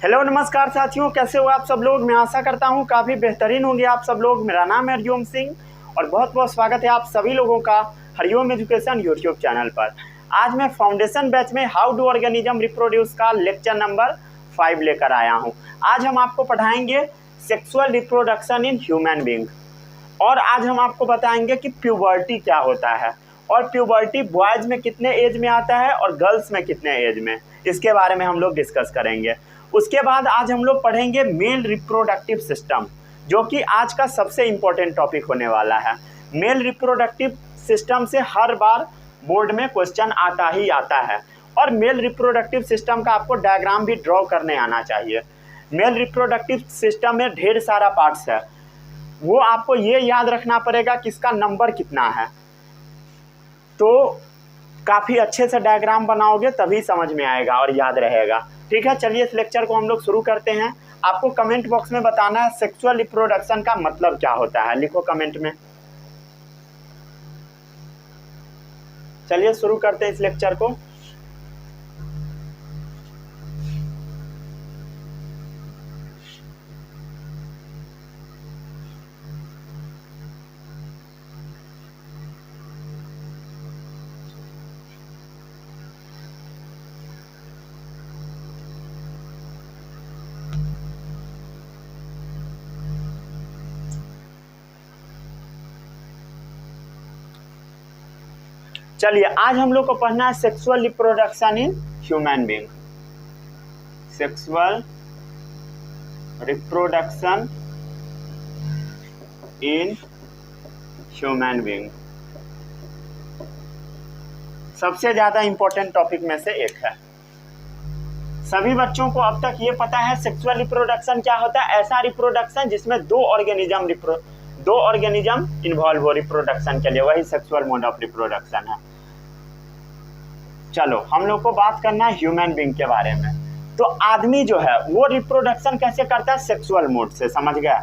Hello नमस्कार साथियों, कैसे हो आप सब लोग। मैं आशा करता हूँ काफ़ी बेहतरीन होंगे आप सब लोग। मेरा नाम है हरिओम सिंह और बहुत बहुत स्वागत है आप सभी लोगों का हरिओम एजुकेशन यूट्यूब चैनल पर। आज मैं फाउंडेशन बैच में हाउ डू ऑर्गेनिज्म रिप्रोड्यूस का लेक्चर नंबर 5 लेकर आया हूँ। आज हम आपको पढ़ाएंगे sexual reproduction in human being और आज हम आपको बताएंगे कि प्यूबर्टी क्या होता है और प्यूबर्टी बॉयज़ में कितने एज में आता है और गर्ल्स में कितने एज में, इसके बारे में हम लोग डिस्कस करेंगे। उसके बाद आज हम लोग पढ़ेंगे मेल रिप्रोडक्टिव सिस्टम, जो कि आज का सबसे इम्पोर्टेंट टॉपिक होने वाला है। मेल रिप्रोडक्टिव सिस्टम से हर बार बोर्ड में क्वेश्चन आता ही आता है और मेल रिप्रोडक्टिव सिस्टम का आपको डायग्राम भी ड्रॉ करने आना चाहिए। मेल रिप्रोडक्टिव सिस्टम में ढेर सारा पार्ट्स है, वो आपको ये याद रखना पड़ेगा कि इसका नंबर कितना है। तो काफ़ी अच्छे से डायग्राम बनाओगे तभी समझ में आएगा और याद रहेगा। ठीक है, चलिए इस लेक्चर को हम लोग शुरू करते हैं। आपको कमेंट बॉक्स में बताना है सेक्सुअल रिप्रोडक्शन का मतलब क्या होता है, लिखो कमेंट में। चलिए शुरू करते हैं इस लेक्चर को। चलिए आज हम लोग को पढ़ना है sexual reproduction in human being. Sexual reproduction in human being सबसे ज्यादा इंपॉर्टेंट टॉपिक में से एक है। सभी बच्चों को अब तक ये पता है सेक्सुअल रिप्रोडक्शन क्या होता है। ऐसा रिप्रोडक्शन जिसमें दो ऑर्गेनिज्म इन्वॉल्व हो रिप्रोडक्शन के लिए, वही सेक्सुअल मोड ऑफ रिप्रोडक्शन है। चलो हम लोग को बात करना है ह्यूमन बीइंग के बारे में। तो आदमी जो है वो रिप्रोडक्शन कैसे करता है, सेक्सुअल मोड से, समझ गया।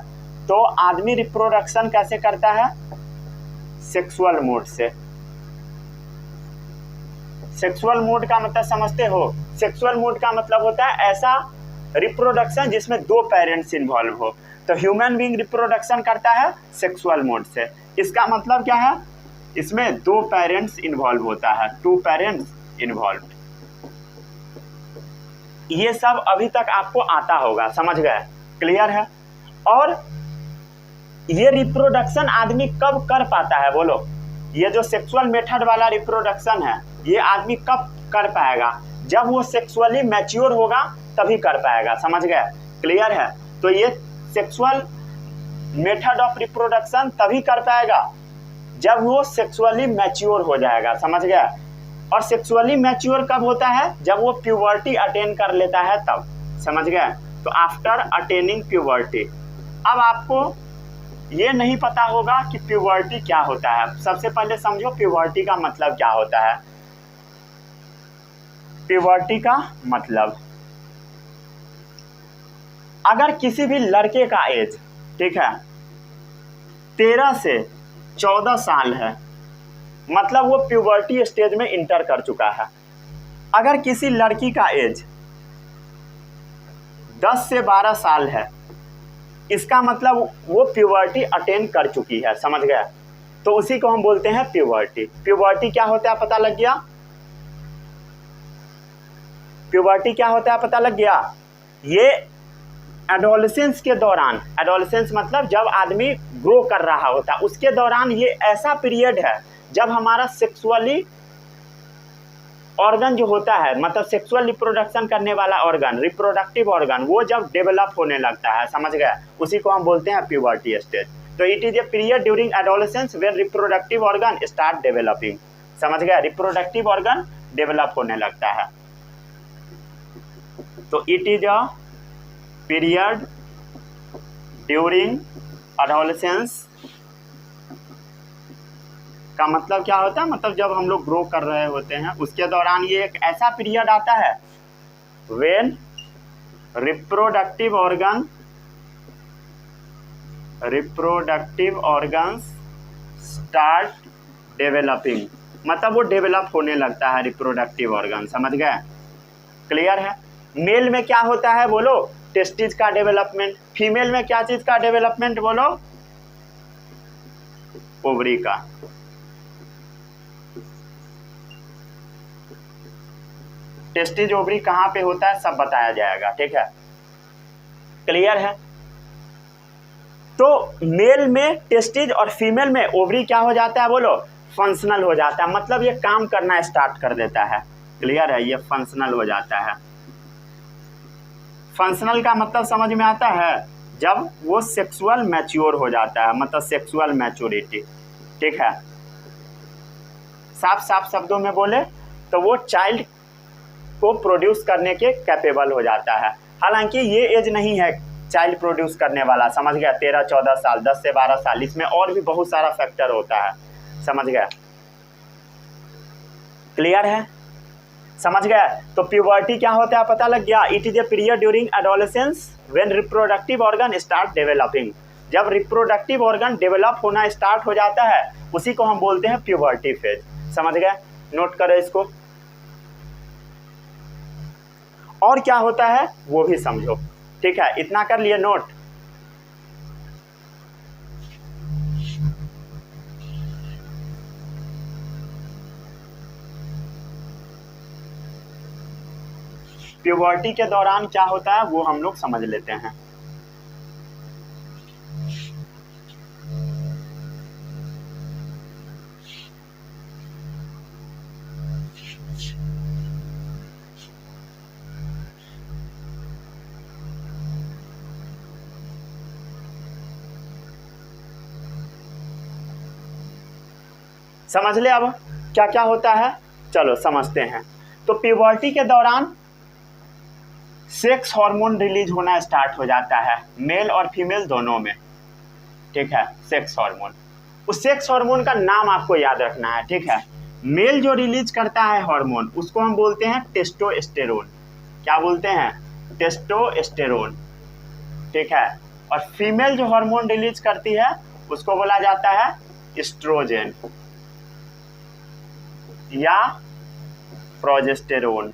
तो आदमी रिप्रोडक्शन कैसे करता है, सेक्सुअल मोड से। सेक्सुअल मोड का मतलब समझते हो, सेक्सुअल मोड का मतलब होता है ऐसा रिप्रोडक्शन जिसमें दो पेरेंट्स इन्वॉल्व हो। तो ह्यूमन बीइंग रिप्रोडक्शन करता है सेक्सुअल मोड से। इसका मतलब क्या है, इसमें दो पेरेंट्स इन्वॉल्व होता है, 2 पेरेंट्स इन्वॉल्व। ये सब अभी तक आपको आता होगा, समझ गए, क्लियर है। और ये रिप्रोडक्शन आदमी कब कर पाता है बोलो, ये जो सेक्सुअल मेथड वाला रिप्रोडक्शन है ये आदमी कब कर पाएगा, जब वो सेक्सुअली मैच्योर होगा तभी कर पाएगा, समझ गए, क्लियर है। तो ये सेक्सुअल मेथड ऑफ रिप्रोडक्शन तभी कर पाएगा जब वो सेक्सुअली मैच्योर हो जाएगा, समझ गया। और सेक्सुअली मैच्योर कब होता है, जब वो प्यूबर्टी अटेन कर लेता है तब, समझ गए। तो आफ्टर अटेनिंग प्यूबर्टी। अब आपको ये नहीं पता होगा कि प्यूबर्टी क्या होता है। सबसे पहले समझो प्यूबर्टी का मतलब क्या होता है। प्यूबर्टी का मतलब, अगर किसी भी लड़के का एज, ठीक है, 13 से 14 साल है, मतलब वो प्यूबर्टी स्टेज में इंटर कर चुका है। अगर किसी लड़की का एज 10 से 12 साल है, इसका मतलब वो प्यूबर्टी अटेन कर चुकी है, समझ गया। तो उसी को हम बोलते हैं प्यूबर्टी। प्यूबर्टी क्या होता है पता लग गया, प्यूबर्टी क्या होता है पता लग गया। ये एडोलेसेंस के दौरान, एडोलेसेंस मतलब जब आदमी ग्रो कर रहा होता है उसके दौरान, ये ऐसा पीरियड है जब हमारा सेक्सुअली ऑर्गन जो होता है, मतलब सेक्सुअल रिप्रोडक्शन करने वाला ऑर्गन, रिप्रोडक्टिव ऑर्गन, वो जब डेवलप होने लगता है, समझ गया, उसी को हम बोलते हैं प्यूबर्टी स्टेज। तो it is a period during adolescence when reproductive organ start developing, समझ गया, रिप्रोडक्टिव ऑर्गन डेवलप होने लगता है। तो it is a period during adolescence का मतलब क्या होता है, मतलब जब हम लोग ग्रो कर रहे होते हैं उसके दौरान ये एक ऐसा पीरियड आता है when reproductive organs start developing, मतलब वो डेवलप होने लगता है रिप्रोडक्टिव ऑर्गन, समझ गए, क्लियर है। मेल में क्या होता है बोलो, टेस्टिस का डेवलपमेंट। फीमेल में क्या चीज का डेवलपमेंट बोलो, ओवरी का। टेस्टिस ओवरी कहाँ पे होता है सब बताया जाएगा, ठीक है, क्लियर है। तो मेल में टेस्टिस और फीमेल में ओवरी क्या हो जाता है बोलो, फंक्शनल हो जाता है, मतलब ये काम करना स्टार्ट कर देता है, क्लियर है, ये फंक्शनल हो जाता है। फंक्शनल का मतलब समझ में आता है, जब वो सेक्सुअल मैच्योर हो जाता है, मतलब सेक्सुअल मैच्योरिटी, ठीक है। साफ साफ शब्दों में बोले तो वो चाइल्ड को प्रोड्यूस करने के कैपेबल हो जाता है। हालांकि ये एज नहीं है चाइल्ड प्रोड्यूस करने वाला, समझ गया, 13-14 साल, 10 से 12 साल, इसमें और भी बहुत सारा फैक्टर होता है, समझ गया, क्लियर है, समझ गया। तो प्यूबर्टी क्या होता है पता लग गया, it is a period during adolescence when reproductive organ start developing. जब रिप्रोडक्टिव ऑर्गन डेवलप होना स्टार्ट हो जाता है उसी को हम बोलते हैं प्यूबर्टी फेज, समझ गए, नोट करो इसको। और क्या होता है वो भी समझो, ठीक है, इतना कर लिए नोट। प्यूबर्टी के दौरान क्या होता है वो हम लोग समझ लेते हैं। समझ ले अब क्या क्या होता है, चलो समझते हैं। तो प्यूबर्टी के दौरान सेक्स हार्मोन रिलीज होना स्टार्ट हो जाता है, मेल और फीमेल दोनों में, ठीक है, सेक्स हार्मोन। उस सेक्स हार्मोन का नाम आपको याद रखना है, ठीक है। मेल जो रिलीज करता है हार्मोन उसको हम बोलते हैं टेस्टोस्टेरोन, क्या बोलते हैं, टेस्टोस्टेरोन, ठीक है। और फीमेल जो हार्मोन रिलीज करती है उसको बोला जाता है एस्ट्रोजन या प्रोजेस्टेरोन,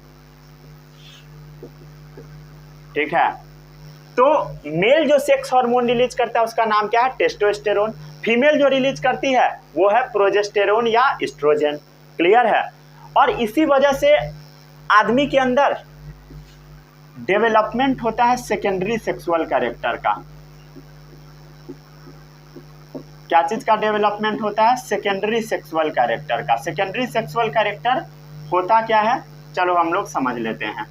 ठीक है। तो मेल जो सेक्स हार्मोन रिलीज करता है उसका नाम क्या है, टेस्टोस्टेरोन। फीमेल जो रिलीज करती है वो है प्रोजेस्टेरोन या एस्ट्रोजन, क्लियर है। और इसी वजह से आदमी के अंदर डेवलपमेंट होता है सेकेंडरी सेक्सुअल कैरेक्टर का। क्या चीज का डेवलपमेंट होता है, सेकेंडरी सेक्सुअल कैरेक्टर का। सेकेंडरी सेक्सुअल कैरेक्टर होता क्या है चलो हम लोग समझ लेते हैं,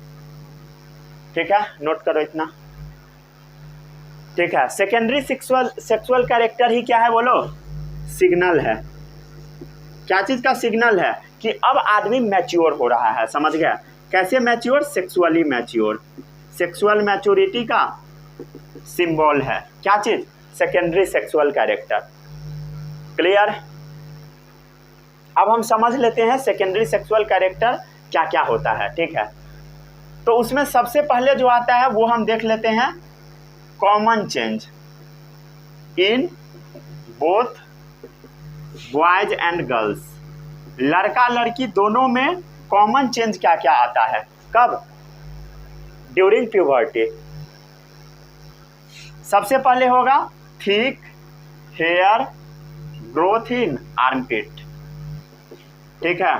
ठीक है, नोट करो इतना, ठीक है। सेकेंडरी सेक्सुअल कैरेक्टर ही क्या है बोलो, सिग्नल है। क्या चीज का सिग्नल है कि अब आदमी मैच्योर हो रहा है, समझ गया। कैसे mature, sexually mature, sexual maturity का सिंबल है क्या चीज, सेकेंडरी सेक्सुअल कैरेक्टर, क्लियर। अब हम समझ लेते हैं सेकेंडरी सेक्सुअल कैरेक्टर क्या क्या होता है, ठीक है। तो उसमें सबसे पहले जो आता है वो हम देख लेते हैं, common change in both boys and girls. लड़का लड़की दोनों में कॉमन चेंज क्या क्या आता है, कब, ड्यूरिंग प्यूबर्टी। सबसे पहले होगा thick hair growth in armpit, ठीक है।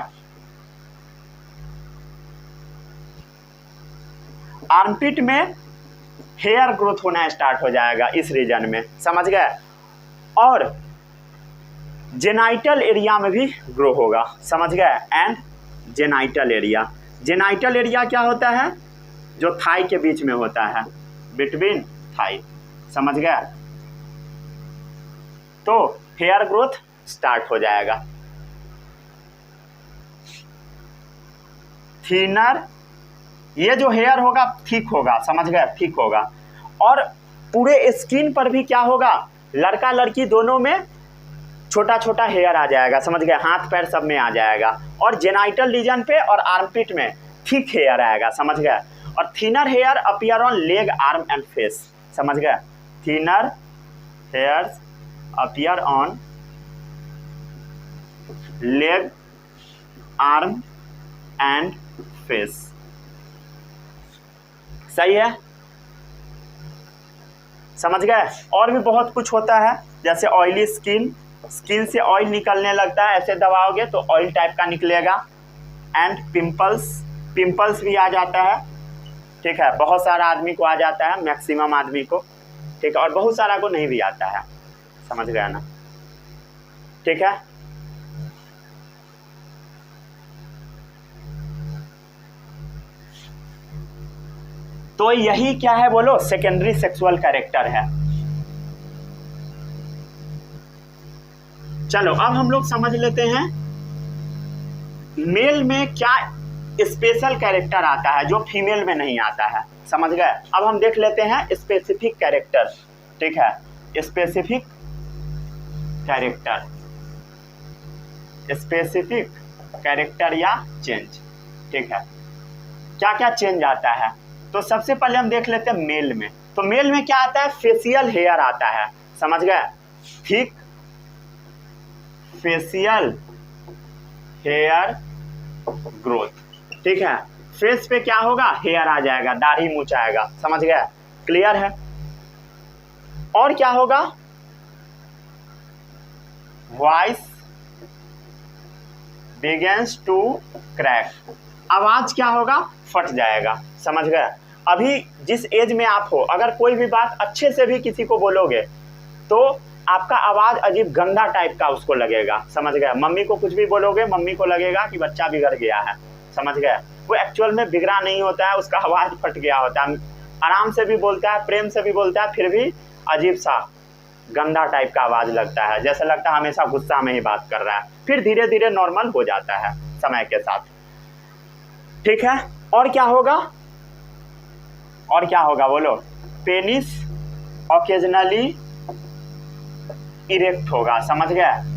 आर्मपिट में हेयर ग्रोथ होना स्टार्ट हो जाएगा इस रीजन में, समझ गए। और जेनाइटल एरिया में भी ग्रो होगा, समझ गए। And genital area, genital area क्या होता है, जो थाई के बीच में होता है, बिटवीन थाई, समझ गए। तो हेयर ग्रोथ स्टार्ट हो जाएगा। थिनर, ये जो हेयर होगा थिक होगा, समझ गए, थिक होगा। और पूरे स्किन पर भी क्या होगा, लड़का लड़की दोनों में छोटा छोटा हेयर आ जाएगा, समझ गए, हाथ पैर सब में आ जाएगा। और जेनाइटल रीजन पे और आर्मपिट में थिक हेयर आएगा, समझ गए। और thinner hair appear on leg arm and face, समझ गए। Thinner hairs appear on leg arm and face, सही है, समझ गए। और भी बहुत कुछ होता है, जैसे ऑयली स्किन, स्किन से ऑयल निकलने लगता है, ऐसे दबाओगे तो ऑयल टाइप का निकलेगा। एंड पिंपल्स, पिंपल्स भी आ जाता है, ठीक है, बहुत सारा आदमी को आ जाता है, मैक्सिमम आदमी को, ठीक है, और बहुत सारा को नहीं भी आता है, समझ गया ना, ठीक है। तो यही क्या है बोलो, सेकेंडरी सेक्सुअल कैरेक्टर है। चलो अब हम लोग समझ लेते हैं मेल में क्या स्पेशल कैरेक्टर आता है जो फीमेल में नहीं आता है, समझ गए। अब हम देख लेते हैं स्पेसिफिक कैरेक्टर, ठीक है, स्पेसिफिक कैरेक्टर, स्पेसिफिक कैरेक्टर या चेंज, ठीक है, क्या क्या चेंज आता है। तो सबसे पहले हम देख लेते हैं मेल में। तो मेल में क्या आता है, फेशियल हेयर आता है, समझ गए, थिक फेशियल हेयर ग्रोथ, ठीक है, फेस पे क्या होगा, हेयर आ जाएगा, दाढ़ी मूछ आएगा, समझ गए, क्लियर है। और क्या होगा, वॉइस बिगिंस टू क्रैक, आवाज क्या होगा, फट जाएगा, समझ गए। अभी जिस एज में आप हो, अगर कोई भी बात अच्छे से भी किसी को बोलोगे तो आपका आवाज अजीब गंदा टाइप का उसको लगेगा, समझ गए। मम्मी को कुछ भी बोलोगे, मम्मी को लगेगा कि बच्चा बिगड़ गया है, समझ गए। वो एक्चुअल में बिगड़ा नहीं होता है, उसका आवाज फट गया होता है, आराम से भी बोलता है, प्रेम से भी बोलता है, फिर भी अजीब सा गंदा टाइप का आवाज लगता है, जैसे लगता है हमेशा गुस्सा में ही बात कर रहा है, फिर धीरे धीरे नॉर्मल हो जाता है समय के साथ, ठीक है। और क्या होगा, और क्या होगा बोलो, पेनिस ओकेजनली इरेक्ट होगा, समझ गए।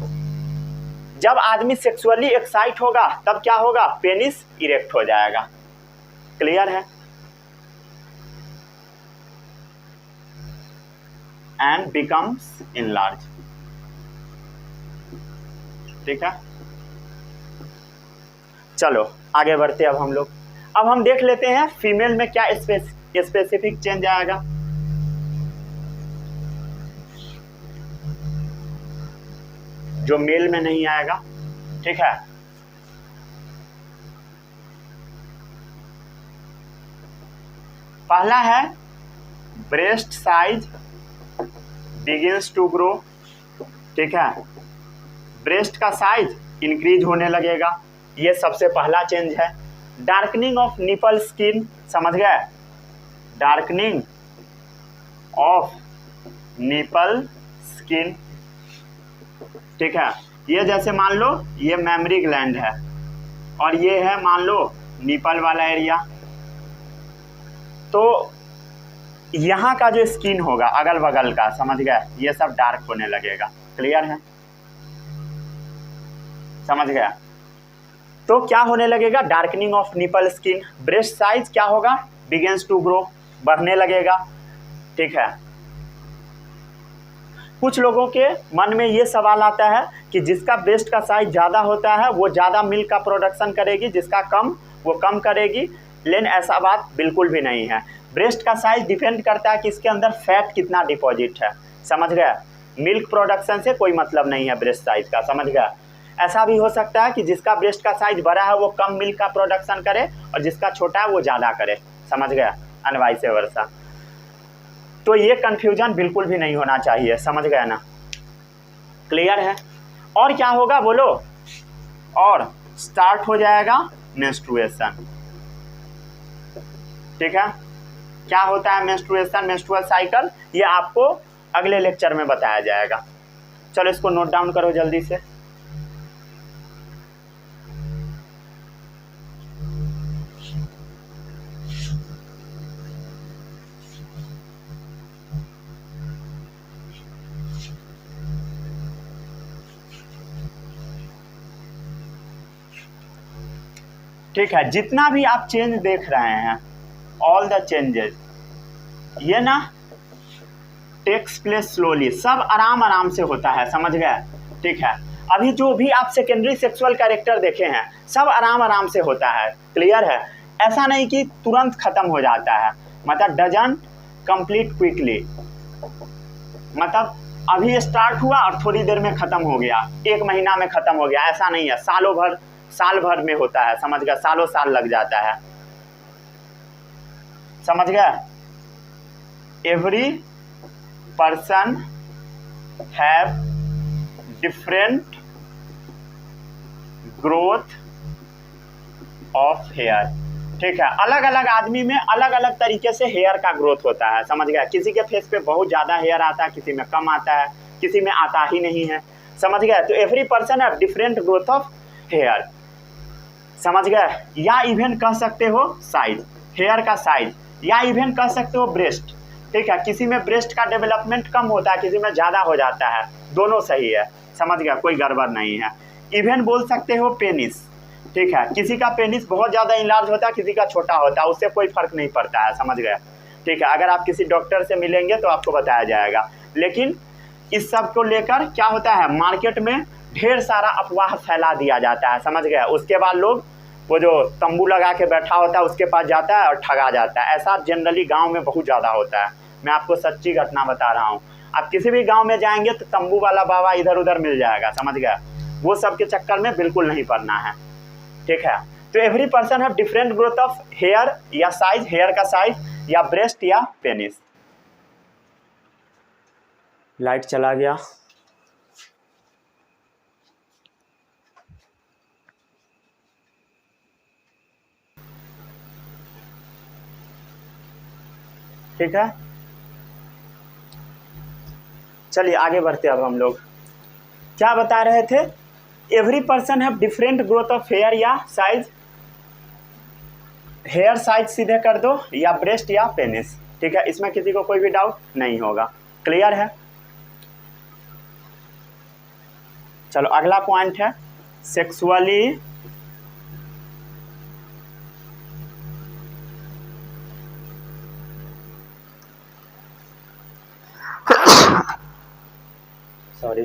जब आदमी सेक्सुअली एक्साइट होगा तब क्या होगा, पेनिस इरेक्ट हो जाएगा, क्लियर है। एंड बिकम्स इनलार्ज, ठीक है। चलो आगे बढ़ते अब हम लोग। अब हम देख लेते हैं फीमेल में क्या स्पेसिफिक चेंज आएगा। जो मेल में नहीं आएगा, ठीक है। पहला है breast size begins to grow, ठीक है, ब्रेस्ट का साइज इंक्रीज होने लगेगा, ये सबसे पहला चेंज है। डार्कनिंग ऑफ निपल स्किन, समझ गए, डार्कनिंग ऑफ निपल स्किन, ठीक है। ये जैसे मान लो ये मेमरी ग्लैंड है और ये है मान लो निपल वाला एरिया, तो यहाँ का जो स्किन होगा अगल बगल का, समझ गए, ये सब डार्क होने लगेगा, क्लियर है, समझ गया। तो क्या होने लगेगा, darkening of nipple skin. Breast size क्या होगा, बिगिंस टू ग्रो, बढ़ने लगेगा, ठीक है। कुछ लोगों के मन में ये सवाल आता है कि जिसका ब्रेस्ट का साइज ज़्यादा होता है वो ज़्यादा मिल्क का प्रोडक्शन करेगी, जिसका कम वो कम करेगी, लेकिन ऐसा बात बिल्कुल भी नहीं है। ब्रेस्ट का साइज डिपेंड करता है कि इसके अंदर फैट कितना डिपॉजिट है, समझ गया। मिल्क प्रोडक्शन से कोई मतलब नहीं है ब्रेस्ट साइज का, समझ गया। ऐसा भी हो सकता है कि जिसका ब्रेस्ट का साइज बड़ा है वो कम मिल्क का प्रोडक्शन करे और जिसका छोटा है वो ज़्यादा करे, समझ गया, एंड वाइस वर्सा। तो ये कंफ्यूजन बिल्कुल भी नहीं होना चाहिए, समझ गया ना, क्लियर है। और क्या होगा बोलो, और स्टार्ट हो जाएगा मेंस्ट्रुएशन, ठीक है। क्या होता है मेंस्ट्रुएशन, मेंस्ट्रुअल साइकिल, ये आपको अगले लेक्चर में बताया जाएगा। चलो इसको नोट डाउन करो जल्दी से। ठीक है, जितना भी आप चेंज देख रहे हैं, ऑल द चेंजेस, ये ना टेक्स प्लेस स्लोली, सब आराम आराम से होता है, समझ गए, ठीक है। अभी जो भी आप सेकेंडरी सेक्सुअल कैरेक्टर देखे हैं सब आराम आराम से होता है, क्लियर है। ऐसा नहीं कि तुरंत खत्म हो जाता है, मतलब डजंट कंप्लीट क्विकली, मतलब अभी स्टार्ट हुआ और थोड़ी देर में खत्म हो गया, 1 महीना में खत्म हो गया, ऐसा नहीं है। साल भर में होता है, समझ गया, सालों साल लग जाता है, समझ गया। Every person have different growth of hair, ठीक है। अलग अलग आदमी में अलग अलग तरीके से हेयर का ग्रोथ होता है, समझ गया। किसी के फेस पे बहुत ज़्यादा हेयर आता है, किसी में कम आता है, किसी में आता ही नहीं है, समझ गया। तो every person have different growth of hair, समझ गए। या इवन कह सकते हो साइज, हेयर का साइज, या इवन कह सकते हो ब्रेस्ट, ठीक है। किसी में ब्रेस्ट का डेवलपमेंट कम होता है, किसी में ज़्यादा हो जाता है, दोनों सही है, समझ गया, कोई गड़बड़ नहीं है। इवन बोल सकते हो पेनिस, ठीक है। किसी का पेनिस बहुत ज़्यादा इंलार्ज होता है, किसी का छोटा होता है, उससे कोई फर्क नहीं पड़ता है, समझ गया, ठीक है। अगर आप किसी डॉक्टर से मिलेंगे तो आपको बताया जाएगा। लेकिन इस सब को लेकर क्या होता है, मार्केट में ढेर सारा अफवाह फैला दिया जाता है, समझ गया। उसके बाद लोग वो जो तंबू लगा के बैठा होता है उसके पास जाता है और ठगा जाता है। ऐसा जनरली गांव में बहुत ज़्यादा होता है, मैं आपको सच्ची घटना बता रहा हूँ। आप किसी भी गांव में जाएंगे तो तंबू वाला बाबा इधर उधर मिल जाएगा, समझ गया। वो सब के चक्कर में बिल्कुल नहीं पड़ना है, ठीक है। तो every person have different growth of hair या साइज, हेयर का साइज, या ब्रेस्ट या पेनिस। लाइट चला गया, ठीक है। चलिए आगे बढ़ते। अब हम लोग क्या बता रहे थे, every person have different growth of hair या साइज, हेयर साइज सीधे कर दो, या ब्रेस्ट या पेनिस, ठीक है। इसमें किसी को कोई भी डाउट नहीं होगा, क्लियर है। चलो अगला पॉइंट है सेक्सुअली सॉरी,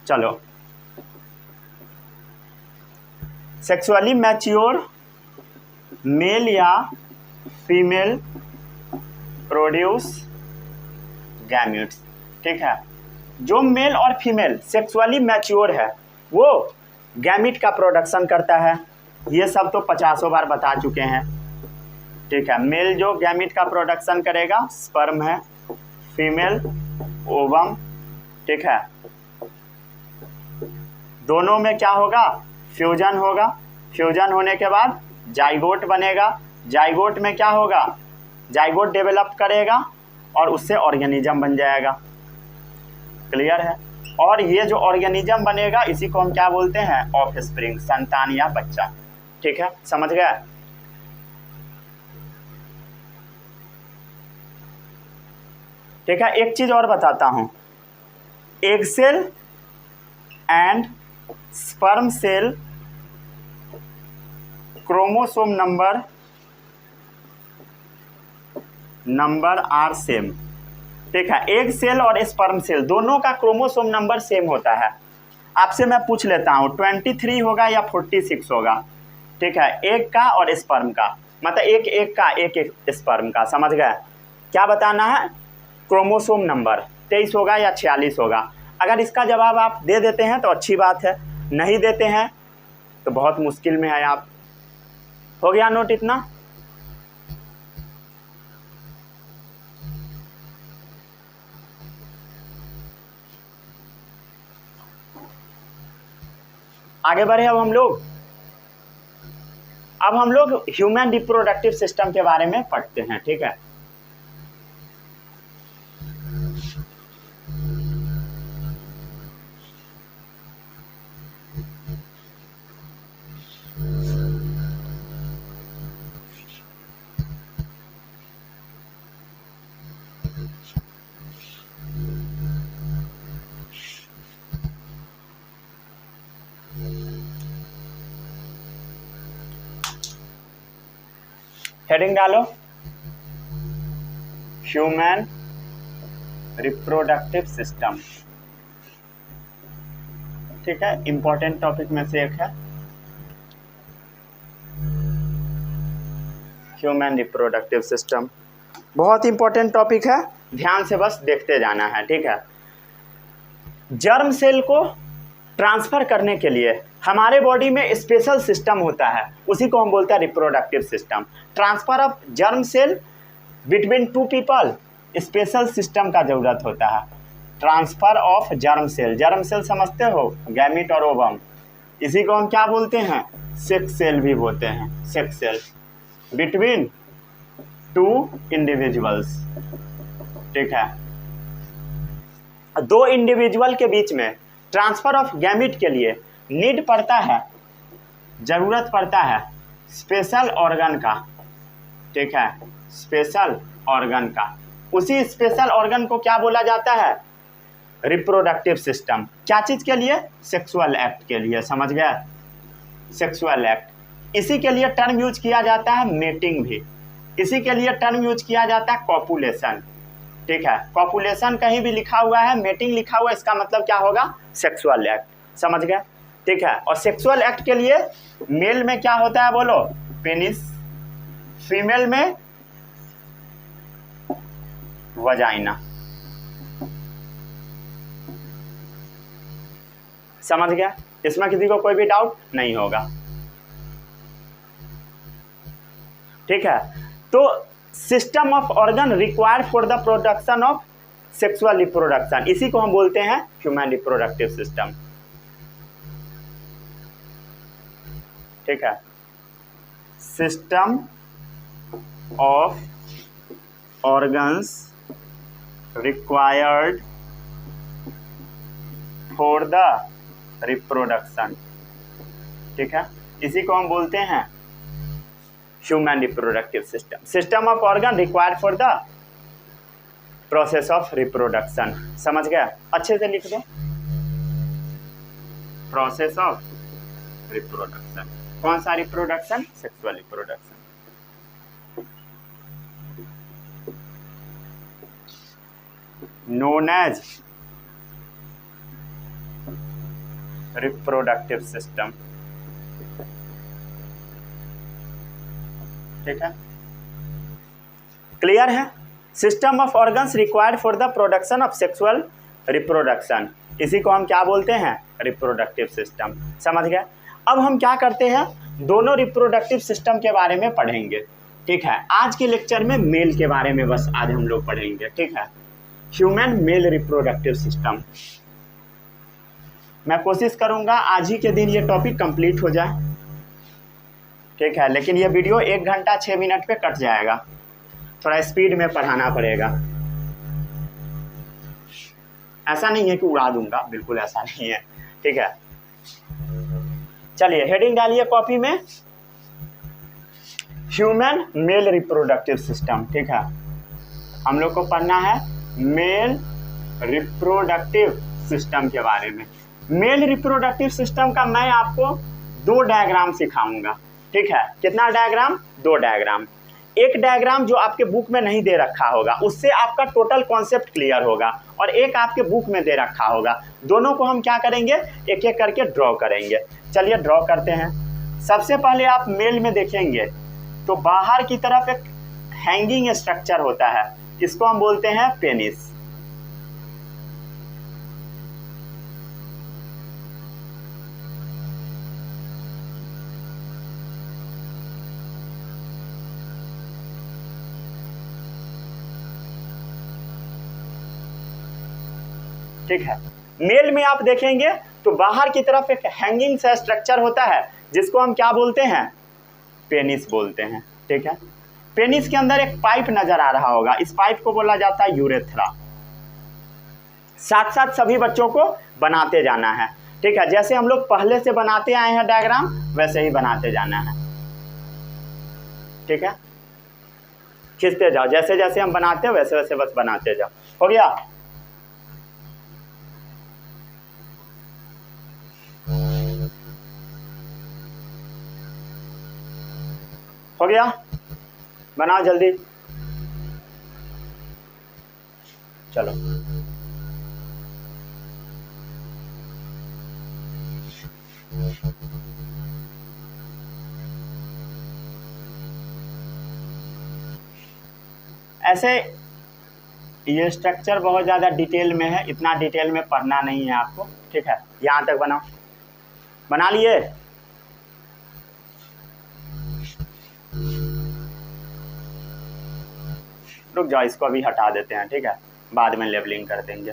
चलो सेक्सुअली मैच्योर मेल या फीमेल प्रोड्यूस गैमेट्स, ठीक है। जो मेल और फीमेल सेक्सुअली मैच्योर है वो गैमेट का प्रोडक्शन करता है, ये सब तो 50 बार बता चुके हैं, ठीक है। मेल जो गैमेट का प्रोडक्शन करेगा स्पर्म है, फीमेल ओवम, ठीक है। दोनों में क्या होगा, फ्यूजन होगा, फ्यूजन होने के बाद जाइगोट बनेगा, जाइगोट में क्या होगा, जाइगोट डेवलप करेगा और उससे ऑर्गेनिज्म बन जाएगा, क्लियर है। और ये जो ऑर्गेनिज्म बनेगा इसी को हम क्या बोलते हैं, ऑफस्प्रिंग, संतान या बच्चा, ठीक है, समझ गया। ठीक है, एक चीज और बताता हूं, egg cell and sperm cell chromosome number are same, ठीक है। एग सेल और स्पर्म सेल दोनों का क्रोमोसोम नंबर सेम होता है। आपसे मैं पूछ लेता हूँ 23 होगा या 46 होगा, ठीक है, एग का और स्पर्म का, मतलब एक एग का एक स्पर्म का, समझ गए। क्या बताना है, क्रोमोसोम नंबर 23 होगा या 46 होगा। अगर इसका जवाब आप दे देते हैं तो अच्छी बात है, नहीं देते हैं तो बहुत मुश्किल में है आप। हो गया नोट इतना। आगे बढ़े। अब हम लोग ह्यूमन रिप्रोडक्टिव सिस्टम के बारे में पढ़ते हैं, ठीक है। हेडिंग डालो, ह्यूमन रिप्रोडक्टिव सिस्टम, ठीक है, इंपॉर्टेंट टॉपिक में से एक है। Human reproductive system. बहुत इंपॉर्टेंट टॉपिक है, ध्यान से बस देखते जाना है, ठीक है। जर्म सेल को ट्रांसफ़र करने के लिए हमारे बॉडी में स्पेशल सिस्टम होता है, उसी को हम बोलते हैं reproductive system. Transfer of germ cell between two people, special system का ज़रूरत होता है। ट्रांसफ़र ऑफ जर्म सेल समझते हो, गैमीट और ओवम, इसी को हम क्या बोलते हैं, सेक्स सेल भी बोलते हैं, sex cell between two individuals, ठीक है। दो इंडिविजुअल के बीच में ट्रांसफ़र ऑफ गैमीट के लिए नीड पड़ता है, ज़रूरत पड़ता है स्पेशल ऑर्गन का, ठीक है, स्पेशल ऑर्गन का। उसी स्पेशल ऑर्गन को क्या बोला जाता है, रिप्रोडक्टिव सिस्टम। क्या चीज़ के लिए, सेक्सुअल एक्ट के लिए, समझ गया, सेक्सुअल एक्ट। इसी के लिए टर्म यूज किया जाता है मेटिंग भी, इसी के लिए टर्म यूज किया जाता है कॉपुलेशन, ठीक है। कॉपुलेशन कहीं भी लिखा हुआ है, मेटिंग लिखा हुआ है, इसका मतलब क्या होगा, सेक्सुअल एक्ट, समझ गए, ठीक है। और सेक्सुअल एक्ट के लिए मेल में क्या होता है बोलो, पेनिस, फीमेल में वजाइना, समझ गया, इसमें किसी को कोई भी डाउट नहीं होगा, ठीक है। तो system of organ required for the production of sexual reproduction, इसी को हम बोलते हैं ह्यूमन रिप्रोडक्टिव सिस्टम, ठीक है। System of organs required for the reproduction, ठीक है, इसी को हम बोलते हैं human reproductive system. System of organ required for the process of reproduction, समझ गया, अच्छे से लिख दो, प्रोसेस ऑफ रिप्रोडक्शन। कौन सा reproduction, sexual reproduction, known as reproductive system, ठीक है, क्लियर है। System of organs required for the production of sexual reproduction, इसी को हम क्या बोलते हैं, रिप्रोडक्टिव सिस्टम, समझ गए। अब हम क्या करते हैं, दोनों रिप्रोडक्टिव सिस्टम के बारे में पढ़ेंगे, ठीक है। आज के लेक्चर में मेल के बारे में बस आज हम लोग पढ़ेंगे, ठीक है, ह्यूमन मेल रिप्रोडक्टिव सिस्टम। मैं कोशिश करूंगा आज ही के दिन ये टॉपिक कंप्लीट हो जाए, ठीक है, लेकिन ये वीडियो 1 घंटा 6 मिनट पे कट जाएगा, थोड़ा स्पीड में पढ़ाना पड़ेगा। ऐसा नहीं है कि उड़ा दूंगा, बिल्कुल ऐसा नहीं है, ठीक है। चलिए हेडिंग डालिए कॉपी में, ह्यूमन मेल रिप्रोडक्टिव सिस्टम, ठीक है। हम लोग को पढ़ना है मेल रिप्रोडक्टिव सिस्टम के बारे में। मेल रिप्रोडक्टिव सिस्टम का मैं आपको 2 डायग्राम सिखाऊंगा, ठीक है। कितना डायग्राम, 2 डायग्राम। एक डायग्राम जो आपके बुक में नहीं दे रखा होगा, उससे आपका टोटल कॉन्सेप्ट क्लियर होगा, और एक आपके बुक में दे रखा होगा। दोनों को हम क्या करेंगे, एक एक करके ड्रॉ करेंगे। चलिए ड्रॉ करते हैं। सबसे पहले आप मेल में देखेंगे तो बाहर की तरफ एक हैंगिंग स्ट्रक्चर होता है, इसको हम बोलते हैं पेनिस, ठीक है। मेल में आप देखेंगे तो बाहर की तरफ एक हैंगिंग सा स्ट्रक्चर होता है, जिसको हम क्या बोलते हैं, पेनिस बोलते हैं, ठीक है। पेनिस के अंदर एक पाइप नजर आ रहा होगा, इस पाइप को बोला जाता है यूरेथ्रा। साथ साथ सभी बच्चों को बनाते जाना है, ठीक है। जैसे हम लोग पहले से बनाते आए हैं डायग्राम, वैसे ही बनाते जाना है, ठीक है। खींचते जाओ, जैसे जैसे हम बनाते हैं वैसे वैसे बस बनाते जाओ। हो गया, हो गया, बनाओ जल्दी, चलो। ऐसे ये स्ट्रक्चर बहुत ज़्यादा डिटेल में है, इतना डिटेल में पढ़ना नहीं है आपको, ठीक है। यहाँ तक बनाओ, बना लिए? रुक जाओ, इसको अभी हटा देते हैं, ठीक है, बाद में लेबलिंग कर देंगे।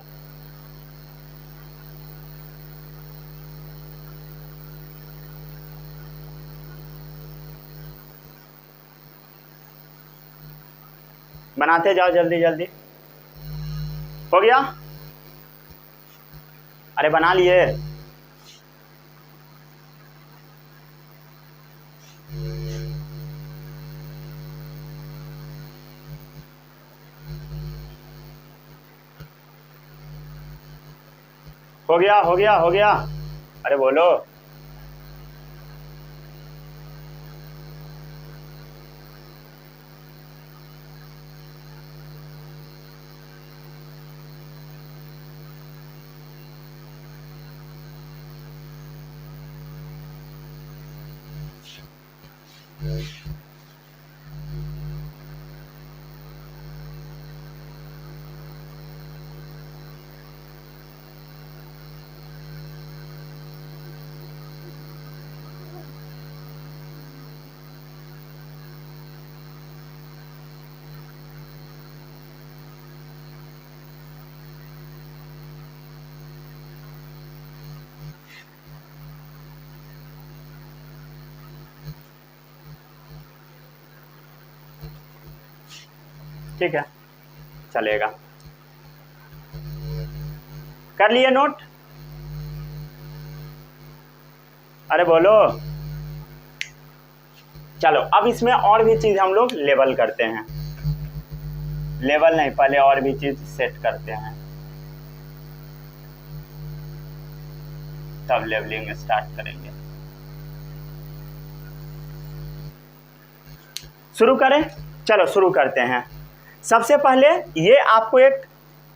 बनाते जाओ जल्दी जल्दी। हो गया? अरे बना लिए? हो गया हो गया हो गया? अरे बोलो। ठीक है, चलेगा। कर लिए नोट? अरे बोलो। चलो अब इसमें और भी चीज हम लोग लेबल करते हैं। लेबल नहीं, पहले और भी चीज सेट करते हैं, तब लेबलिंग स्टार्ट करेंगे। शुरू करें? चलो शुरू करते हैं। सबसे पहले ये आपको एक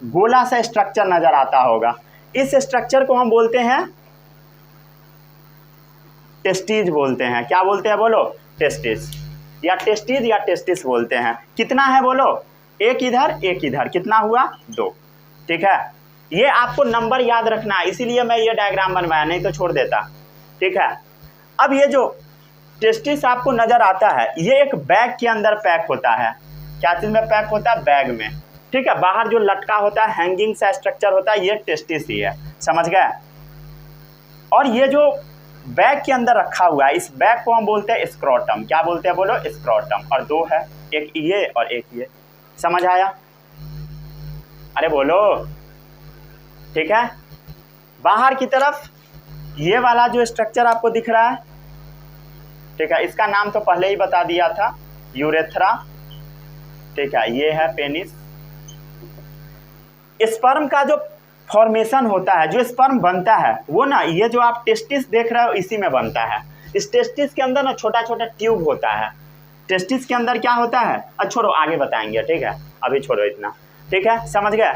गोला सा स्ट्रक्चर नजर आता होगा। इस स्ट्रक्चर को हम बोलते हैं टेस्टिज बोलते हैं। क्या बोलते हैं बोलो? टेस्टिस या टेस्टिज या टेस्टिस बोलते हैं। कितना है बोलो? एक इधर एक इधर, कितना हुआ? 2, ठीक है। ये आपको नंबर याद रखना है, इसीलिए मैं ये डायग्राम बनवाया, नहीं तो छोड़ देता, ठीक है। अब ये जो टेस्टिस आपको नजर आता है, ये एक बैग के अंदर पैक होता है। क्या चीज में पैक होता है? बैग में, ठीक है। बाहर जो लटका होता है, हैंगिंग सा स्ट्रक्चर होता है, ये टेस्टिस ही है, समझ गए। और ये जो बैग के अंदर रखा हुआ है, इस बैग को हम बोलते हैं स्क्रोटम। क्या बोलते हैं बोलो? स्क्रोटम। और 2 है, एक ये और एक ये, समझ आया? अरे बोलो, ठीक है। बाहर की तरफ ये वाला जो स्ट्रक्चर आपको दिख रहा है, ठीक है, इसका नाम तो पहले ही बता दिया था, यूरेथ्रा, ठीक है। ये है पेनिस। स्पर्म का जो फॉर्मेशन होता है, जो स्पर्म बनता है, वो ना ये जो आप टेस्टिस देख रहे हो इसी में बनता है। इस टेस्टिस के अंदर ना छोटा छोटा ट्यूब होता है। टेस्टिस के अंदर क्या होता है? अच्छा छोड़ो, आगे बताएंगे, ठीक है, अभी छोड़ो इतना, ठीक है, समझ गए।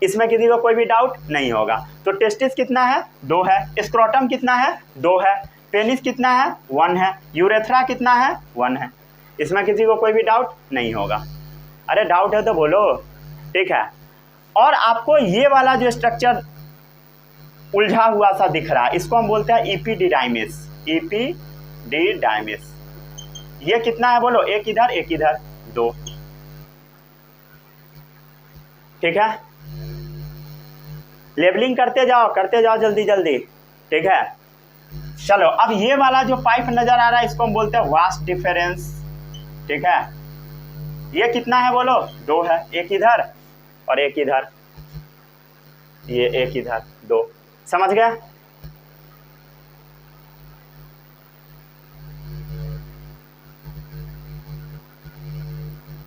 इसमें किसी को कोई भी डाउट नहीं होगा। तो टेस्टिस कितना है? 2 है। स्क्रोटम कितना है? 2 है। पेनिस कितना है? 1 है। यूरेथ्रा कितना है? 1 है। इसमें किसी को कोई भी डाउट नहीं होगा? अरे डाउट है तो बोलो, ठीक है। और आपको ये वाला जो स्ट्रक्चर उलझा हुआ सा दिख रहा है, इसको हम बोलते हैं इपिडिडाइमिस। इपिडिडाइमिस। ये कितना है बोलो? एक इधर एक इधर, 2, ठीक है। लेबलिंग करते जाओ जल्दी जल्दी, ठीक है। चलो अब ये वाला जो पाइप नजर आ रहा है, इसको हम बोलते हैं वास्ट डिफरेंस, ठीक है। ये कितना है बोलो? 2 है। एक इधर और एक इधर, ये एक इधर, 2, समझ गए।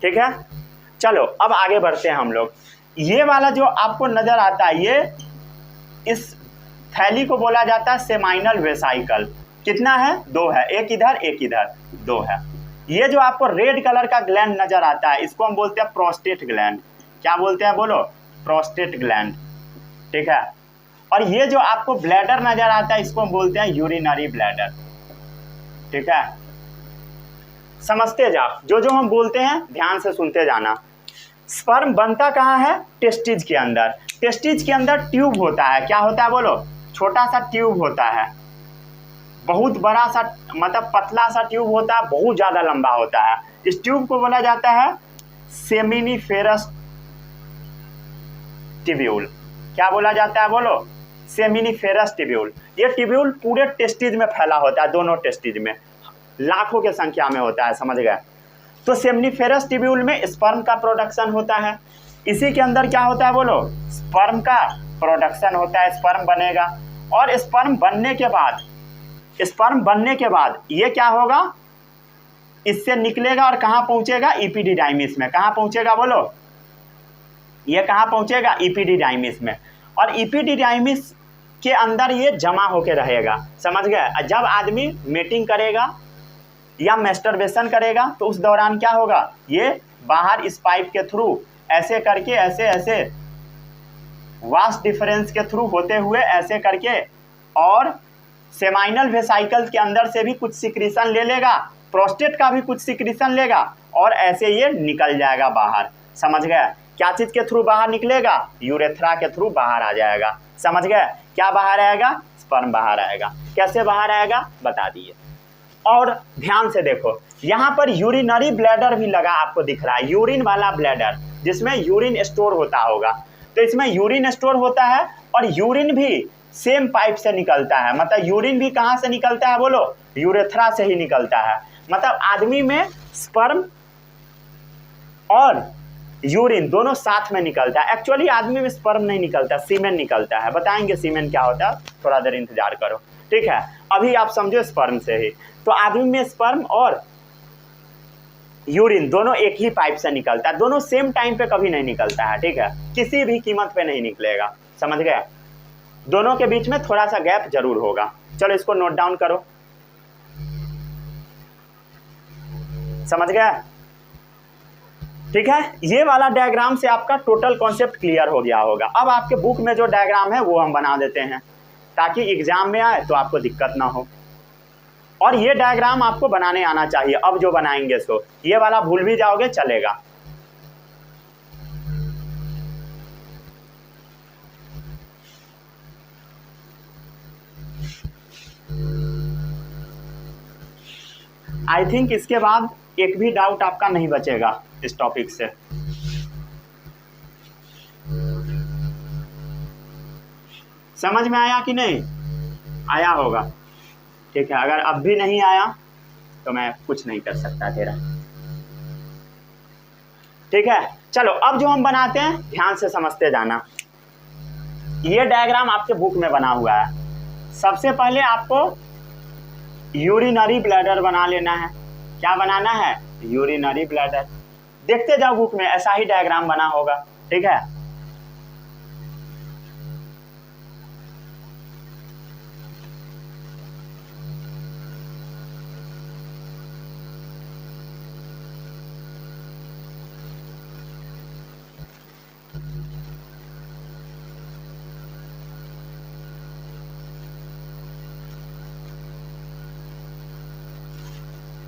ठीक है, चलो अब आगे बढ़ते हैं हम लोग। ये वाला जो आपको नजर आता है, ये इस थैली को बोला जाता है सेमाइनल वेसाइकल। कितना है? 2 है। एक इधर एक इधर, 2 है। ये जो आपको रेड कलर का ग्लैंड नजर आता है, इसको हम बोलते हैं प्रोस्टेट ग्लैंड। क्या बोलते हैं बोलो? प्रोस्टेट ग्लैंड, ठीक है। और ये जो आपको ब्लैडर नजर आता है, इसको हम बोलते हैं यूरिनरी ब्लैडर, ठीक है। समझते जाओ, जो जो हम बोलते हैं ध्यान से सुनते जाना। स्पर्म बनता कहाँ है? टेस्टिज के अंदर। टेस्टिज के अंदर ट्यूब होता है, क्या होता है बोलो? छोटा सा ट्यूब होता है, बहुत बड़ा सा मतलब पतला सा ट्यूब होता है, बहुत ज़्यादा लंबा होता है। इस ट्यूब को बोला जाता है सेमिनिफेरस टिब्यूल। क्या बोला जाता है बोलो? Seminiferous tubule. ये टिब्यूल पूरे टेस्टिज में फैला होता है, दोनों टेस्टिज में लाखों के संख्या में होता है, समझ गए? तो सेमिनिफेरस टिब्यूल में स्पर्म का प्रोडक्शन होता है। इसी के अंदर क्या होता है बोलो? स्पर्म का प्रोडक्शन होता है, स्पर्म बनेगा। और स्पर्म बनने के बाद ये क्या होगा? इससे निकलेगा और कहाँ पहुंचेगा? इपिडिडाइमिस में। कहाँ पहुंचेगा बोलो? ये कहाँ पहुंचेगा? इपिडिडाइमिस में। और इपिडिडाइमिस के अंदर ये जमा होके रहेगा, समझ गए? जब आदमी मेटिंग करेगा या मैस्टरबेशन करेगा तो उस दौरान क्या होगा? ये बाहर इस पाइप के थ्रू ऐसे करके ऐसे वास्ट डिफरेंस के थ्रू होते हुए ऐसे करके और सेमाइनल वेसाइकल के अंदर से भी कुछ सिक्रीशन ले लेगा, प्रोस्टेट का भी कुछ सिक्रीशन लेगा और ऐसे ये निकल जाएगा बाहर, समझ गए? क्या चीज़ के थ्रू बाहर निकलेगा? यूरेथ्रा के थ्रू बाहर आ जाएगा, समझ गए? क्या बाहर आएगा? स्पर्म बाहर आएगा। कैसे बाहर आएगा बता दिए। और ध्यान से देखो, यहाँ पर यूरिनरी ब्लैडर भी लगा, आपको दिख रहा है यूरिन वाला ब्लैडर, जिसमें यूरिन स्टोर होता होगा। तो इसमें यूरिन स्टोर होता है और यूरिन भी सेम पाइप से निकलता है। मतलब यूरिन भी कहाँ से निकलता है बोलो? यूरेथ्रा से ही निकलता है। मतलब आदमी में स्पर्म और यूरिन दोनों साथ में निकलता है। एक्चुअली आदमी में स्पर्म नहीं निकलता, सीमेन निकलता है। बताएंगे सीमेन क्या होता है, थोड़ा देर इंतजार करो, ठीक है? अभी आप समझो स्पर्म से ही। तो आदमी में स्पर्म और यूरिन दोनों एक ही पाइप से निकलता है, दोनों सेम टाइम पे कभी नहीं निकलता है, ठीक है? किसी भी कीमत पे नहीं निकलेगा, समझ गए? दोनों के बीच में थोड़ा सा गैप जरूर होगा। चलो इसको नोट डाउन करो, समझ गए? ठीक है, ये वाला डायग्राम से आपका टोटल कॉन्सेप्ट क्लियर हो गया होगा। अब आपके बुक में जो डायग्राम है वो हम बना देते हैं ताकि एग्जाम में आए तो आपको दिक्कत ना हो। और ये डायग्राम आपको बनाने आना चाहिए। अब जो बनाएंगे सो ये वाला भूल भी जाओगे चलेगा। आई थिंक इसके बाद एक भी डाउट आपका नहीं बचेगा इस टॉपिक से। समझ में आया कि नहीं आया होगा? ठीक है, अगर अब भी नहीं आया तो मैं कुछ नहीं कर सकता तेरा। ठीक है, चलो अब जो हम बनाते हैं ध्यान से समझते जाना। ये डायग्राम आपके बुक में बना हुआ है। सबसे पहले आपको यूरिनरी ब्लैडर बना लेना है। क्या बनाना है? Urinary bladder. देखते जाओ बुक में ऐसा ही डायग्राम बना होगा, ठीक है?